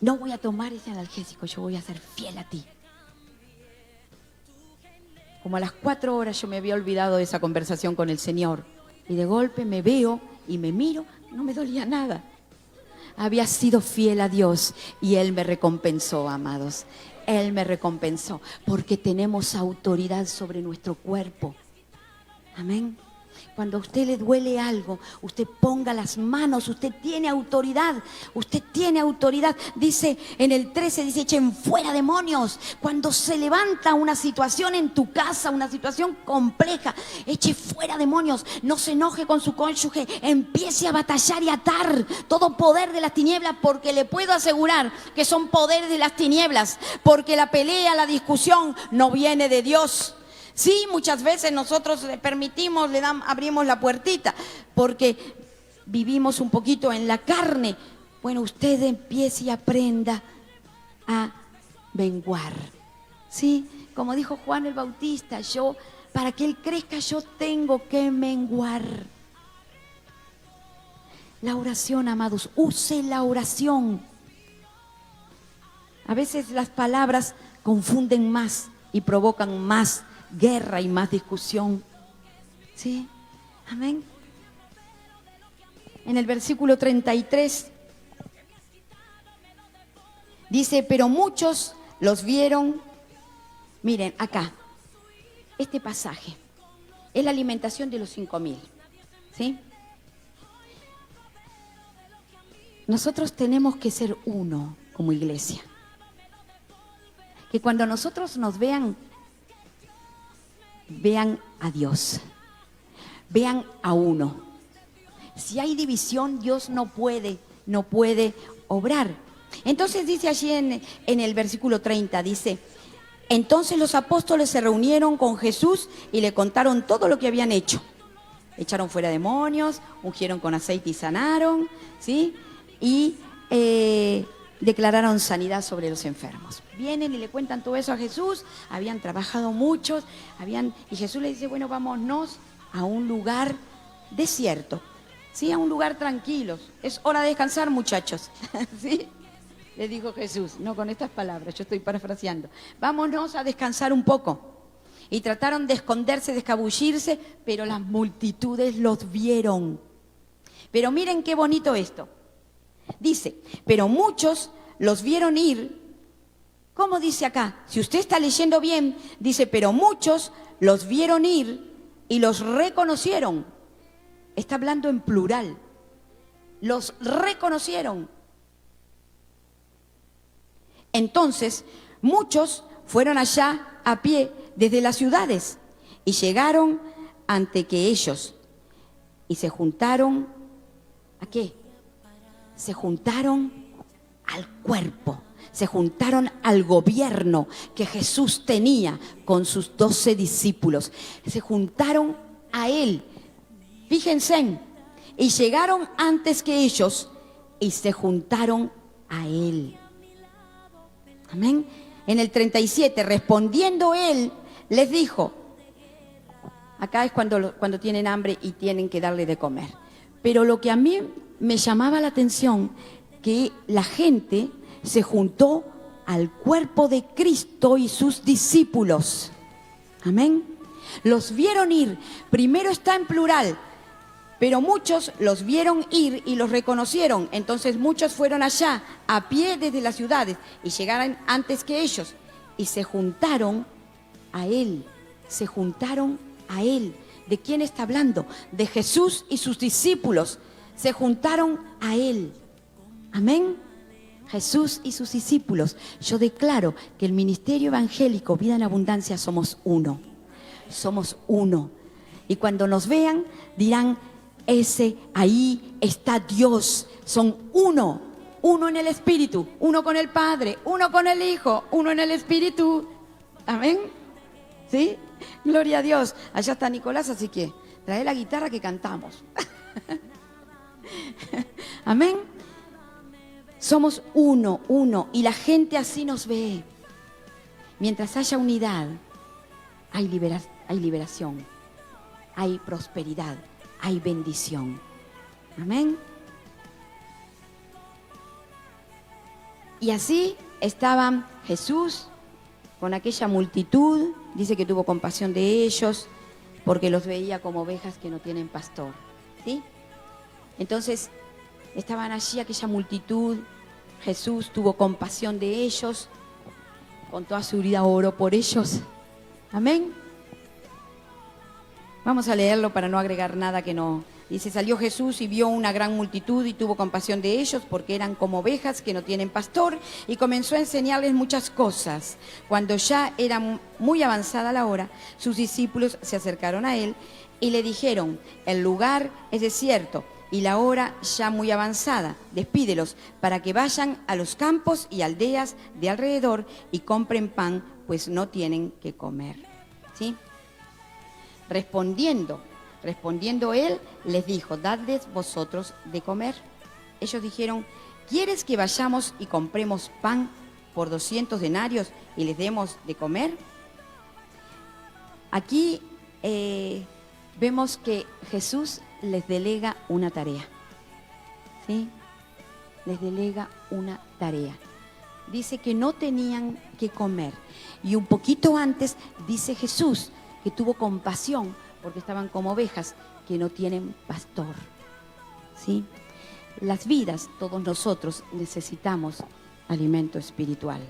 No voy a tomar ese analgésico, yo voy a ser fiel a ti. Como a las 4 horas yo me había olvidado de esa conversación con el Señor. Y de golpe me veo y me miro, no me dolía nada. Había sido fiel a Dios y Él me recompensó, amados. Él me recompensó porque tenemos autoridad sobre nuestro cuerpo. Amén. Cuando a usted le duele algo, usted ponga las manos, usted tiene autoridad, usted tiene autoridad. Dice en el 13, dice, echen fuera demonios. Cuando se levanta una situación en tu casa, una situación compleja, eche fuera demonios. No se enoje con su cónyuge, empiece a batallar y atar todo poder de las tinieblas, porque le puedo asegurar que son poderes de las tinieblas, porque la pelea, la discusión no viene de Dios. Sí, muchas veces nosotros le permitimos, abrimos la puertita, porque vivimos un poquito en la carne. Bueno, usted empiece y aprenda a menguar. Sí, como dijo Juan el Bautista, para que él crezca, yo tengo que menguar. La oración, amados, use la oración. A veces las palabras confunden más y provocan más guerra y más discusión. ¿Sí? Amén. En el versículo 33 dice, pero muchos los vieron. Miren, acá, este pasaje es la alimentación de los 5.000. ¿Sí? nosotros tenemos que ser uno como iglesia. Que cuando nosotros nos vean, vean a Dios, vean a uno. Si hay división, Dios no puede obrar. Entonces dice allí en el versículo 30, dice: entonces los apóstoles se reunieron con Jesús y le contaron todo lo que habían hecho. Echaron fuera demonios, ungieron con aceite y sanaron, ¿sí? Y declararon sanidad sobre los enfermos. Vienen y le cuentan todo eso a Jesús. Habían trabajado muchos, y Jesús le dice: bueno, vámonos a un lugar desierto, ¿sí? A un lugar tranquilo. Es hora de descansar, muchachos, ¿sí? Le dijo Jesús, no con estas palabras, yo estoy parafraseando. Vámonos a descansar un poco. Y trataron de esconderse, de escabullirse, pero las multitudes los vieron. Pero miren qué bonito esto. Dice, pero muchos los vieron ir. ¿Cómo dice acá? Si usted está leyendo bien, dice, pero muchos los vieron ir y los reconocieron. Está hablando en plural. Los reconocieron. Entonces, muchos fueron allá a pie desde las ciudades y llegaron ante que ellos y se juntaron, ¿a qué? Se juntaron al cuerpo, se juntaron al gobierno que Jesús tenía con sus 12 discípulos, se juntaron a él, fíjense, y llegaron antes que ellos y se juntaron a él. Amén. En el 37, respondiendo él, les dijo, acá es cuando tienen hambre y tienen que darle de comer. Pero lo que a mí me llamaba la atención, que la gente se juntó al cuerpo de Cristo y sus discípulos. Amén. Los vieron ir, primero está en plural, pero muchos los vieron ir y los reconocieron. Entonces muchos fueron allá a pie desde las ciudades y llegaron antes que ellos y se juntaron a él. Se juntaron a él. ¿De quién está hablando? De Jesús y sus discípulos. Se juntaron a él. Amén. Jesús y sus discípulos. Yo declaro que el ministerio evangélico Vida en Abundancia somos uno. Somos uno. Y cuando nos vean dirán, ahí está Dios. Son uno, uno en el Espíritu, uno con el Padre, uno con el Hijo, uno en el Espíritu. Amén. ¿Sí? Gloria a Dios. Allá está Nicolás, así que trae la guitarra que cantamos. Amén. Somos uno, y la gente así nos ve. Mientras haya unidad, hay liberación, hay prosperidad, hay bendición. Amén. Y así estaban Jesús con aquella multitud. Dice que tuvo compasión de ellos porque los veía como ovejas que no tienen pastor. ¿Sí? Entonces estaban allí aquella multitud. Jesús tuvo compasión de ellos. Con toda seguridad oró por ellos. Amén. Vamos a leerlo para no agregar nada que no. Dice, salió Jesús y vio una gran multitud y tuvo compasión de ellos porque eran como ovejas que no tienen pastor, y comenzó a enseñarles muchas cosas. Cuando ya era muy avanzada la hora, sus discípulos se acercaron a él y le dijeron, el lugar es desierto y la hora ya muy avanzada. Despídelos para que vayan a los campos y aldeas de alrededor y compren pan, pues no tienen que comer. ¿Sí? Respondiendo él, les dijo, dadles vosotros de comer. Ellos dijeron, ¿quieres que vayamos y compremos pan por 200 denarios y les demos de comer? Aquí vemos que Jesús les delega una tarea. ¿Sí? Les delega una tarea. Dice que no tenían que comer. Y un poquito antes dice Jesús que tuvo compasión porque estaban como ovejas que no tienen pastor. ¿Sí? Las vidas, todos nosotros necesitamos alimento espiritual.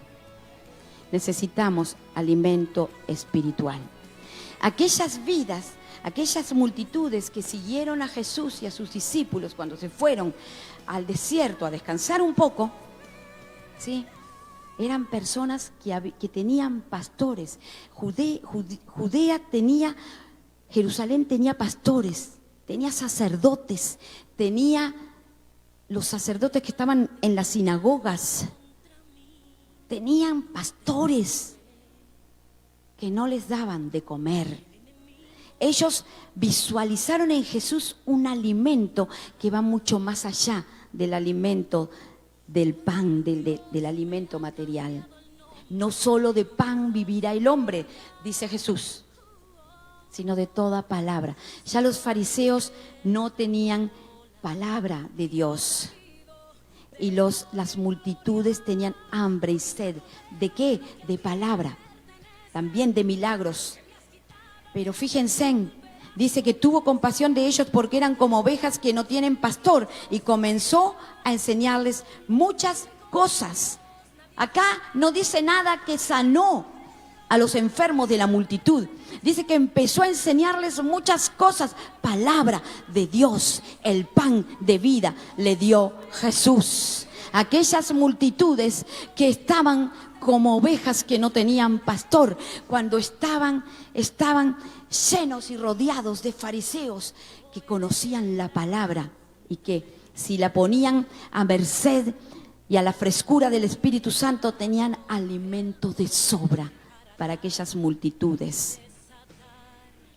Necesitamos alimento espiritual. aquellas vidas, aquellas multitudes que siguieron a Jesús y a sus discípulos cuando se fueron al desierto a descansar un poco, ¿sí? Eran personas que tenían pastores. Jerusalén tenía pastores, tenía sacerdotes, tenía los sacerdotes que estaban en las sinagogas, tenían pastores que no les daban de comer. Ellos visualizaron en Jesús un alimento que va mucho más allá del alimento del pan, del alimento material. No solo de pan vivirá el hombre, dice Jesús, sino de toda palabra. Ya los fariseos no tenían palabra de Dios. Y las multitudes tenían hambre y sed. ¿De qué? De palabra. También de milagros. Pero fíjense, dice que tuvo compasión de ellos porque eran como ovejas que no tienen pastor. Y comenzó a enseñarles muchas cosas. Acá no dice nada que sanó a los enfermos de la multitud. Dice que empezó a enseñarles muchas cosas. Palabra de Dios, el pan de vida le dio Jesús. Aquellas multitudes que estaban como ovejas que no tenían pastor, cuando estaban llenos y rodeados de fariseos que conocían la palabra y que si la ponían a merced y a la frescura del Espíritu Santo tenían alimento de sobra para aquellas multitudes.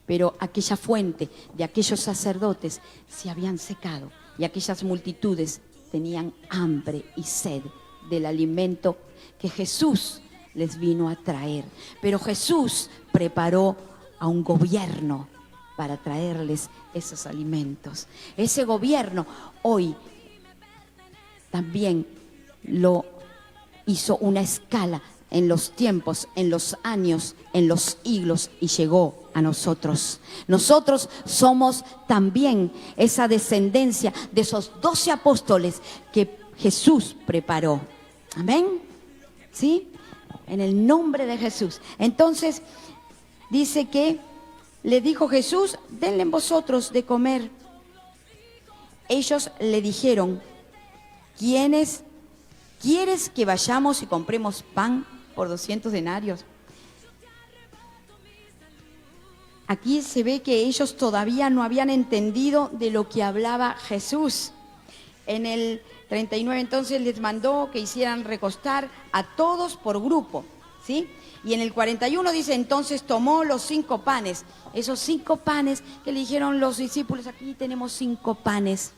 Pero aquella fuente de aquellos sacerdotes se habían secado y aquellas multitudes tenían hambre y sed del alimento que Jesús les vino a traer. Pero Jesús preparó a un gobierno para traerles esos alimentos. Ese gobierno hoy también lo hizo una escala en los tiempos, en los años, en los siglos y llegó a nosotros. Nosotros somos también esa descendencia de esos 12 apóstoles que Jesús preparó. Amén. ¿Sí? En el nombre de Jesús. Entonces dice que le dijo Jesús: denle vosotros de comer. Ellos le dijeron: ¿quieres que vayamos y compremos pan por 200 denarios? Aquí se ve que ellos todavía no habían entendido de lo que hablaba Jesús. En el 39 entonces les mandó que hicieran recostar a todos por grupo, ¿sí? Y en el 41 dice: entonces tomó los 5 panes, esos 5 panes que le dijeron los discípulos: aquí tenemos 5 panes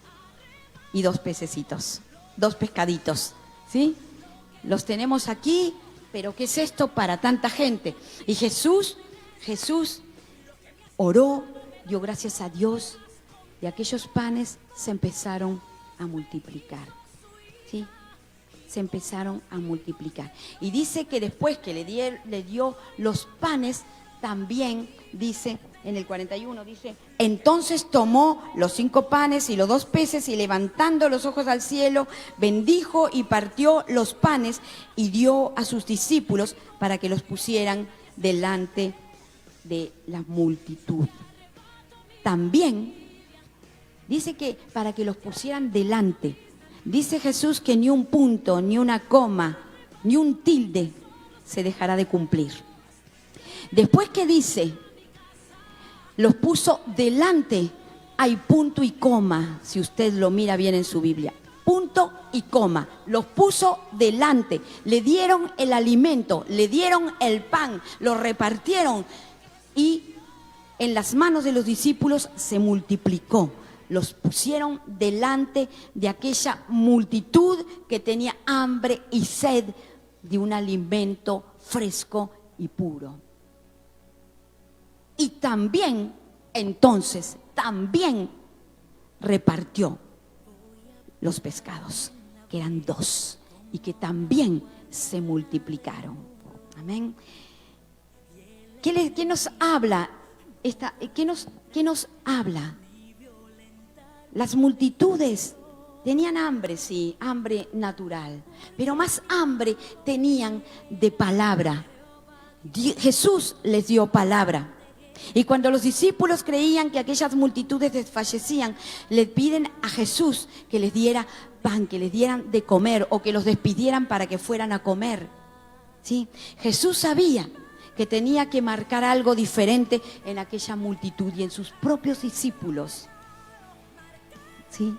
y 2 pececitos, 2 pescaditos, ¿sí? Los tenemos aquí, pero ¿qué es esto para tanta gente? Y Jesús oró, dio gracias a Dios y aquellos panes se empezaron a multiplicar, ¿sí? Se empezaron a multiplicar. Y dice que después que le dio los panes, también dice, en el 41 dice: entonces tomó los 5 panes y los 2 peces y levantando los ojos al cielo, bendijo y partió los panes y dio a sus discípulos para que los pusieran delante de la multitud. También dice que para que los pusieran delante. Dice Jesús que ni un punto, ni una coma, ni un tilde se dejará de cumplir. Después que dice, los puso delante, hay punto y coma, si usted lo mira bien en su Biblia. Punto y coma, los puso delante, le dieron el alimento, le dieron el pan, lo repartieron y en las manos de los discípulos se multiplicó. Los pusieron delante de aquella multitud que tenía hambre y sed de un alimento fresco y puro. Y también, entonces, repartió los pescados, que eran 2, y que también se multiplicaron. Amén. ¿Qué nos habla? ¿Qué nos habla? Las multitudes tenían hambre, sí, hambre natural, pero más hambre tenían de palabra. Jesús les dio palabra. Y cuando los discípulos creían que aquellas multitudes desfallecían, le piden a Jesús que les diera pan, que les dieran de comer o que los despidieran para que fueran a comer. ¿Sí? Jesús sabía que tenía que marcar algo diferente en aquella multitud y en sus propios discípulos. ¿Sí?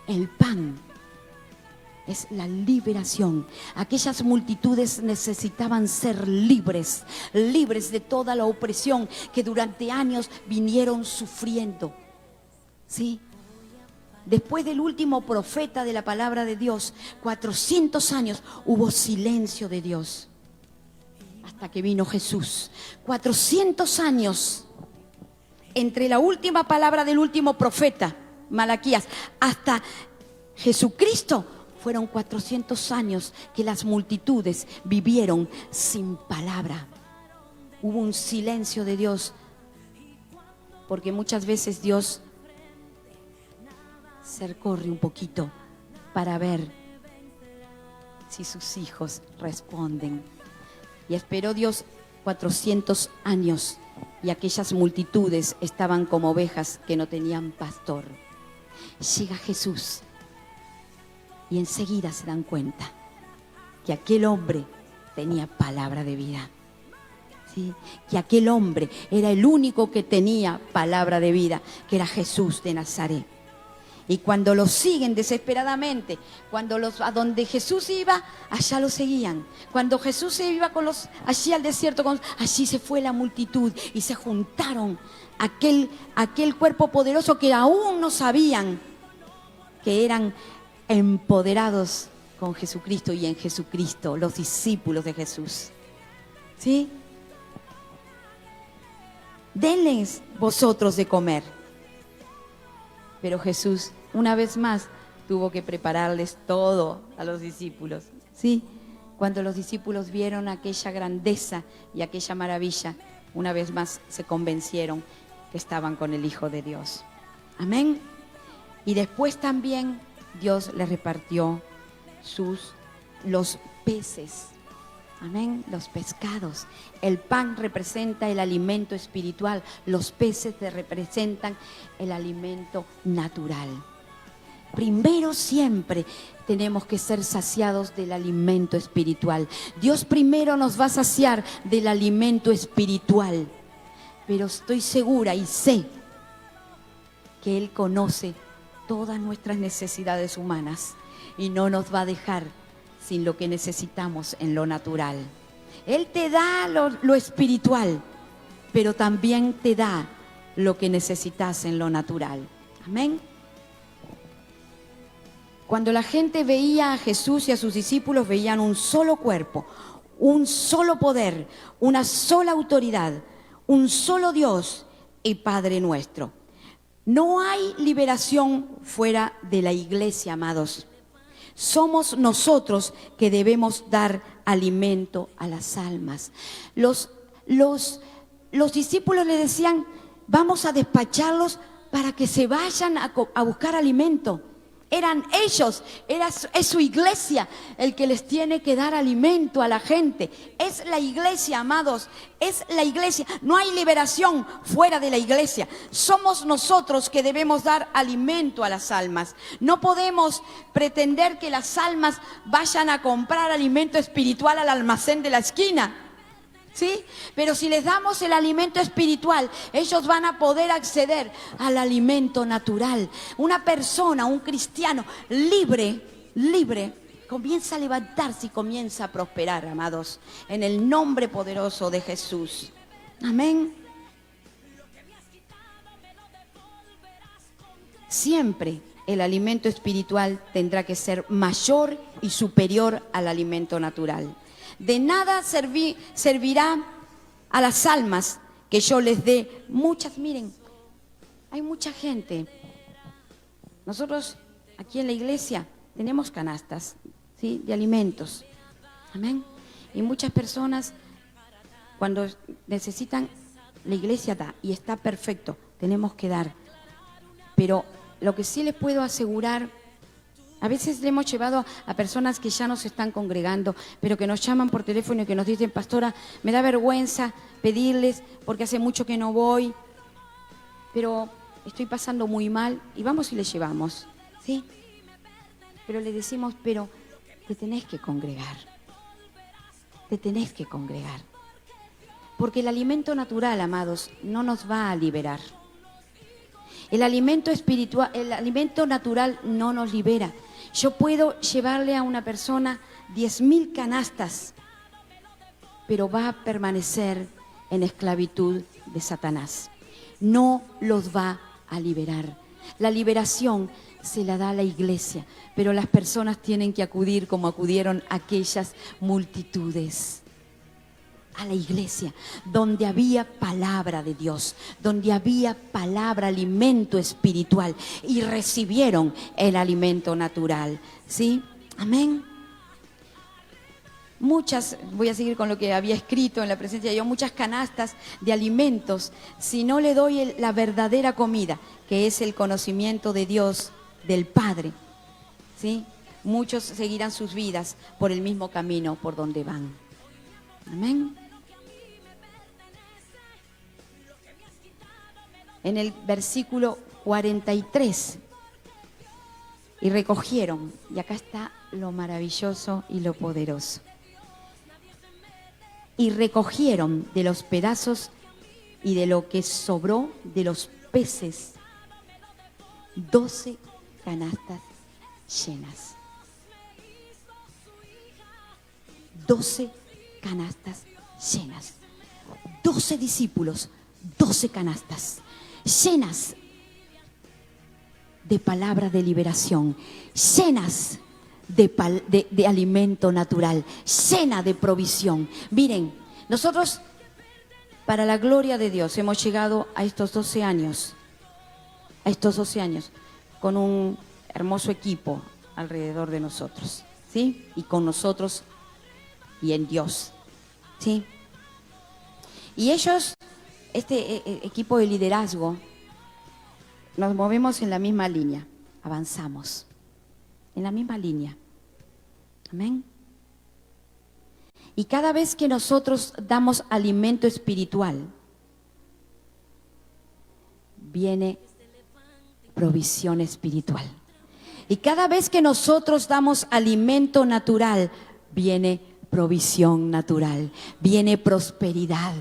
El pan es la liberación. Aquellas multitudes necesitaban ser libres, libres de toda la opresión que durante años vinieron sufriendo. ¿Sí? Después del último profeta de la palabra de Dios, 400 años hubo silencio de Dios. Hasta que vino Jesús. 400 años entre la última palabra del último profeta, Malaquías, hasta Jesucristo. Fueron 400 años que las multitudes vivieron sin palabra. Hubo un silencio de Dios, porque muchas veces Dios se recorre un poquito para ver si sus hijos responden. Y esperó Dios 400 años y aquellas multitudes estaban como ovejas que no tenían pastor. Llega Jesús. Y enseguida se dan cuenta que aquel hombre tenía palabra de vida. ¿Sí? Que aquel hombre era el único que tenía palabra de vida, que era Jesús de Nazaret. Y cuando los siguen desesperadamente, a donde Jesús iba, allá lo seguían. Cuando Jesús se iba allí al desierto, allí se fue la multitud y se juntaron aquel cuerpo poderoso que aún no sabían que eran empoderados con Jesucristo y en Jesucristo, los discípulos de Jesús. ¿Sí? Denles vosotros de comer. Pero Jesús, una vez más, tuvo que prepararles todo a los discípulos. ¿Sí? Cuando los discípulos vieron aquella grandeza y aquella maravilla, una vez más se convencieron que estaban con el Hijo de Dios. Amén. Y después también Dios les repartió los peces. Amén. Los pescados. El pan representa el alimento espiritual. Los peces representan el alimento natural. Primero siempre tenemos que ser saciados del alimento espiritual. Dios primero nos va a saciar del alimento espiritual. Pero estoy segura y sé que Él conoce todas nuestras necesidades humanas y no nos va a dejar sin lo que necesitamos en lo natural. Él te da lo espiritual, pero también te da lo que necesitas en lo natural. Amén. Cuando la gente veía a Jesús y a sus discípulos, veían un solo cuerpo, un solo poder, una sola autoridad, un solo Dios y Padre nuestro. No hay liberación fuera de la iglesia, amados. Somos nosotros que debemos dar alimento a las almas. Los discípulos le decían, vamos a despacharlos para que se vayan a buscar alimento. Eran ellos, es su iglesia el que les tiene que dar alimento a la gente. Es la iglesia, amados, es la iglesia. No hay liberación fuera de la iglesia. Somos nosotros que debemos dar alimento a las almas. No podemos pretender que las almas vayan a comprar alimento espiritual al almacén de la esquina. ¿Sí? Pero si les damos el alimento espiritual, ellos van a poder acceder al alimento natural. Una persona, un cristiano libre, comienza a levantarse y comienza a prosperar, amados, en el nombre poderoso de Jesús. Amén. Siempre el alimento espiritual tendrá que ser mayor y superior al alimento natural. De nada servirá a las almas que yo les dé muchas. Miren, hay mucha gente. Nosotros aquí en la iglesia tenemos canastas, ¿sí?, de alimentos. Amén. Y muchas personas cuando necesitan, la iglesia da y está perfecto, tenemos que dar. Pero lo que sí les puedo asegurar A veces le hemos llevado a personas que ya no se están congregando, pero que nos llaman por teléfono y que nos dicen, pastora, me da vergüenza pedirles porque hace mucho que no voy, pero estoy pasando muy mal, y vamos y le llevamos, ¿sí? Pero le decimos, pero te tenés que congregar, te tenés que congregar. Porque el alimento natural, amados, no nos va a liberar. El alimento espiritual, el alimento natural no nos libera. Yo puedo llevarle a una persona 10.000 canastas, pero va a permanecer en esclavitud de Satanás. No los va a liberar. La liberación se la da la iglesia, pero las personas tienen que acudir como acudieron aquellas multitudes. A la iglesia, donde había palabra de Dios, donde había palabra, alimento espiritual, y recibieron el alimento natural, ¿sí? Amén. Muchas, voy a seguir con lo que había escrito en la presencia de Dios, muchas canastas de alimentos, si no le doy la verdadera comida, que es el conocimiento de Dios, del Padre, ¿sí? Muchos seguirán sus vidas por el mismo camino por donde van. Amén. En el versículo 43, y recogieron, y acá está lo maravilloso y lo poderoso, y recogieron de los pedazos y de lo que sobró de los peces 12 canastas llenas. 12 canastas llenas. 12 discípulos, 12 canastas llenas de palabra de liberación, llenas de alimento natural, llena de provisión. Miren, nosotros, para la gloria de Dios, hemos llegado a estos 12 años, con un hermoso equipo alrededor de nosotros, ¿sí? Y con nosotros y en Dios, ¿sí? Y ellos, este equipo de liderazgo, nos movemos en la misma línea, avanzamos en la misma línea. Amén. Y cada vez que nosotros damos alimento espiritual, viene provisión espiritual. Y cada vez que nosotros damos alimento natural, viene provisión natural, viene prosperidad,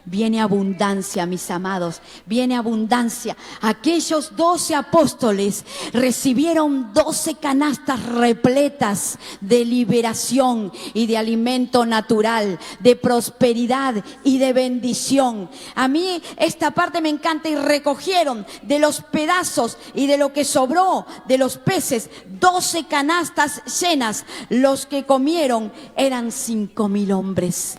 viene abundancia, mis amados, viene abundancia. Aquellos 12 apóstoles recibieron 12 canastas repletas de liberación y de alimento natural, de prosperidad y de bendición. A mí esta parte me encanta. Y recogieron de los pedazos y de lo que sobró de los peces 12 canastas llenas. Los que comieron eran 5.000 hombres.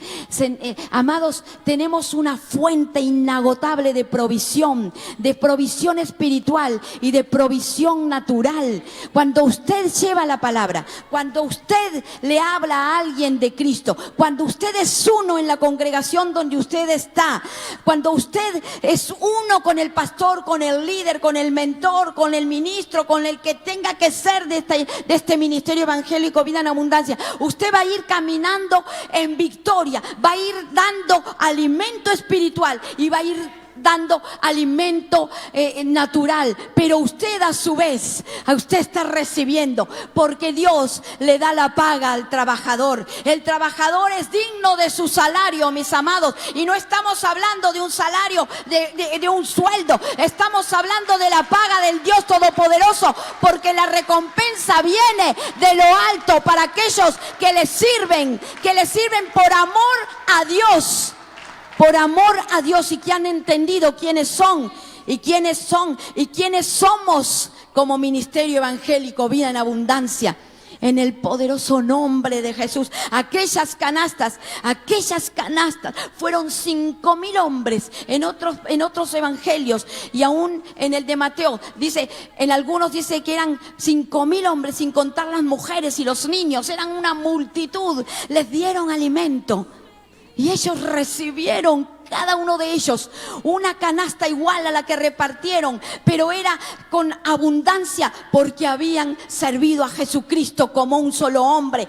Amados, tenemos una fuente inagotable de provisión espiritual y de provisión natural. Cuando usted lleva la palabra, cuando usted le habla a alguien de Cristo, cuando usted es uno en la congregación donde usted está, cuando usted es uno con el pastor, con el líder, con el mentor, con el ministro, con el que tenga que ser de este ministerio evangélico Vida en Abundancia, usted va a ir caminando en victoria, va a ir dando alimento espiritual y va a ir dando alimento natural, pero usted a su vez, usted está recibiendo, porque Dios le da la paga al trabajador. El trabajador es digno de su salario, mis amados, y no estamos hablando de un salario, de un sueldo, estamos hablando de la paga del Dios Todopoderoso, porque la recompensa viene de lo alto para aquellos que le sirven por amor a Dios. Por amor a Dios, y que han entendido quiénes son y quiénes somos como ministerio evangélico Vida en Abundancia. En el poderoso nombre de Jesús. Aquellas canastas fueron 5.000 hombres. En otros evangelios, y aún en el de Mateo, en algunos dice que eran 5.000 hombres, sin contar las mujeres y los niños. Eran una multitud. Les dieron alimento. Y ellos recibieron cada uno de ellos una canasta igual a la que repartieron, pero era con abundancia porque habían servido a Jesucristo como un solo hombre,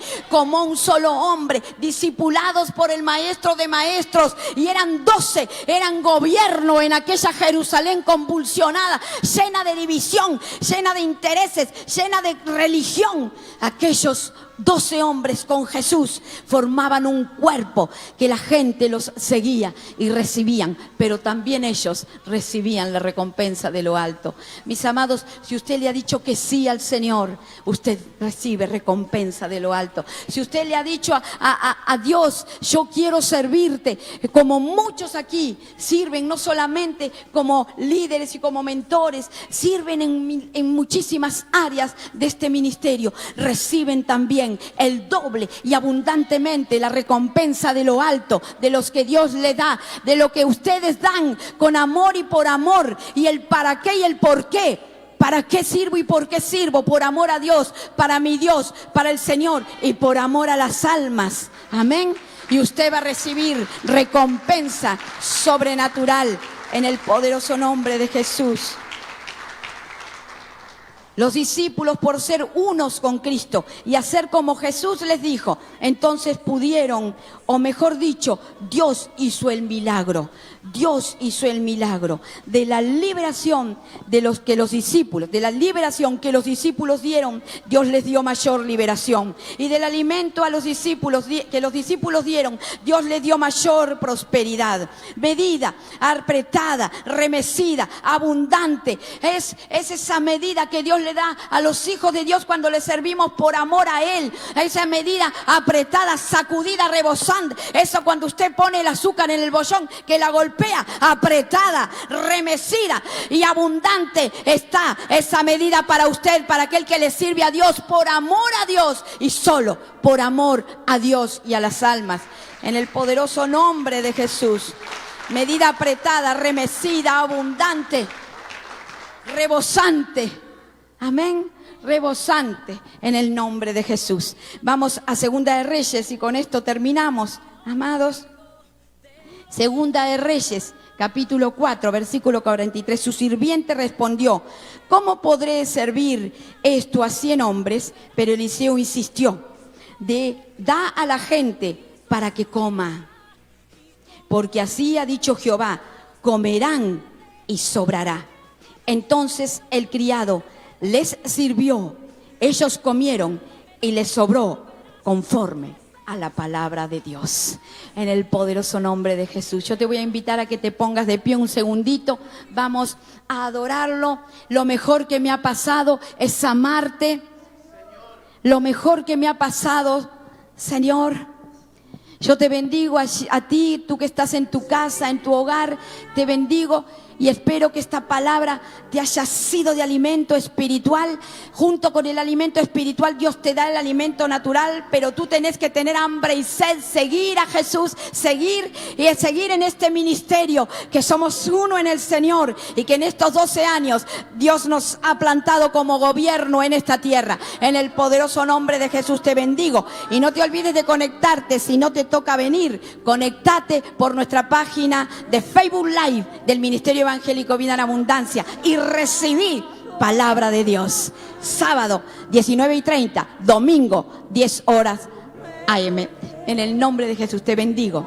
discipulados por el Maestro de Maestros, y eran 12, eran gobierno en aquella Jerusalén convulsionada, llena de división, llena de intereses, llena de religión. Aquellos 12 hombres con Jesús formaban un cuerpo que la gente los seguía y recibían, pero también ellos recibían la recompensa de lo alto. Mis amados, si usted le ha dicho que sí al Señor, usted recibe recompensa de lo alto. Si usted le ha dicho a Dios, yo quiero servirte, como muchos aquí sirven, no solamente como líderes y como mentores, sirven en muchísimas áreas de este ministerio, reciben también el doble y abundantemente la recompensa de lo alto, de los que Dios le da, de lo que ustedes dan con amor y por amor, y el para qué y el por qué. ¿Para qué sirvo y por qué sirvo? Por amor a Dios, para mi Dios, para el Señor y por amor a las almas. Amén. Y usted va a recibir recompensa sobrenatural en el poderoso nombre de Jesús. Los discípulos, por ser unos con Cristo y hacer como Jesús les dijo, entonces pudieron, o mejor dicho, Dios hizo el milagro. Dios hizo el milagro de la liberación de la liberación que los discípulos dieron. Dios les dio mayor liberación, y del alimento a los discípulos que los discípulos dieron, Dios les dio mayor prosperidad, medida, apretada, remecida, abundante. Es esa medida que Dios le da a los hijos de Dios cuando le servimos por amor a Él. Esa medida apretada, sacudida, rebosante. Eso cuando usted pone el azúcar en el bollón, que la golpea, apretada, remecida y abundante está esa medida para usted, para aquel que le sirve a Dios por amor a Dios y solo por amor a Dios y a las almas. En el poderoso nombre de Jesús. Medida apretada, remecida, abundante, rebosante. Amén. Rebosante en el nombre de Jesús. Vamos a Segunda de Reyes y con esto terminamos, amados. Segunda de Reyes, capítulo 4, versículo 43. Su sirviente respondió: ¿cómo podré servir esto a 100 hombres? Pero Eliseo insistió: da a la gente para que coma. Porque así ha dicho Jehová: comerán y sobrará. Entonces el criado les sirvió, ellos comieron y les sobró conforme a la palabra de Dios. En el poderoso nombre de Jesús. Yo te voy a invitar a que te pongas de pie un segundito. Vamos a adorarlo. Lo mejor que me ha pasado es amarte. Lo mejor que me ha pasado, Señor. Yo te bendigo a ti, tú que estás en tu casa, en tu hogar. Te bendigo. Y espero que esta palabra te haya sido de alimento espiritual. Junto con el alimento espiritual, Dios te da el alimento natural, pero tú tenés que tener hambre y sed, seguir a Jesús, seguir en este ministerio, que somos uno en el Señor, y que en estos 12 años Dios nos ha plantado como gobierno en esta tierra. En el poderoso nombre de Jesús te bendigo. Y no te olvides de conectarte. Si no te toca venir, conectate por nuestra página de Facebook Live del Ministerio Evangélico Vida en Abundancia y recibí palabra de Dios. Sábado 19:30, domingo 10 horas AM. En el nombre de Jesús te bendigo.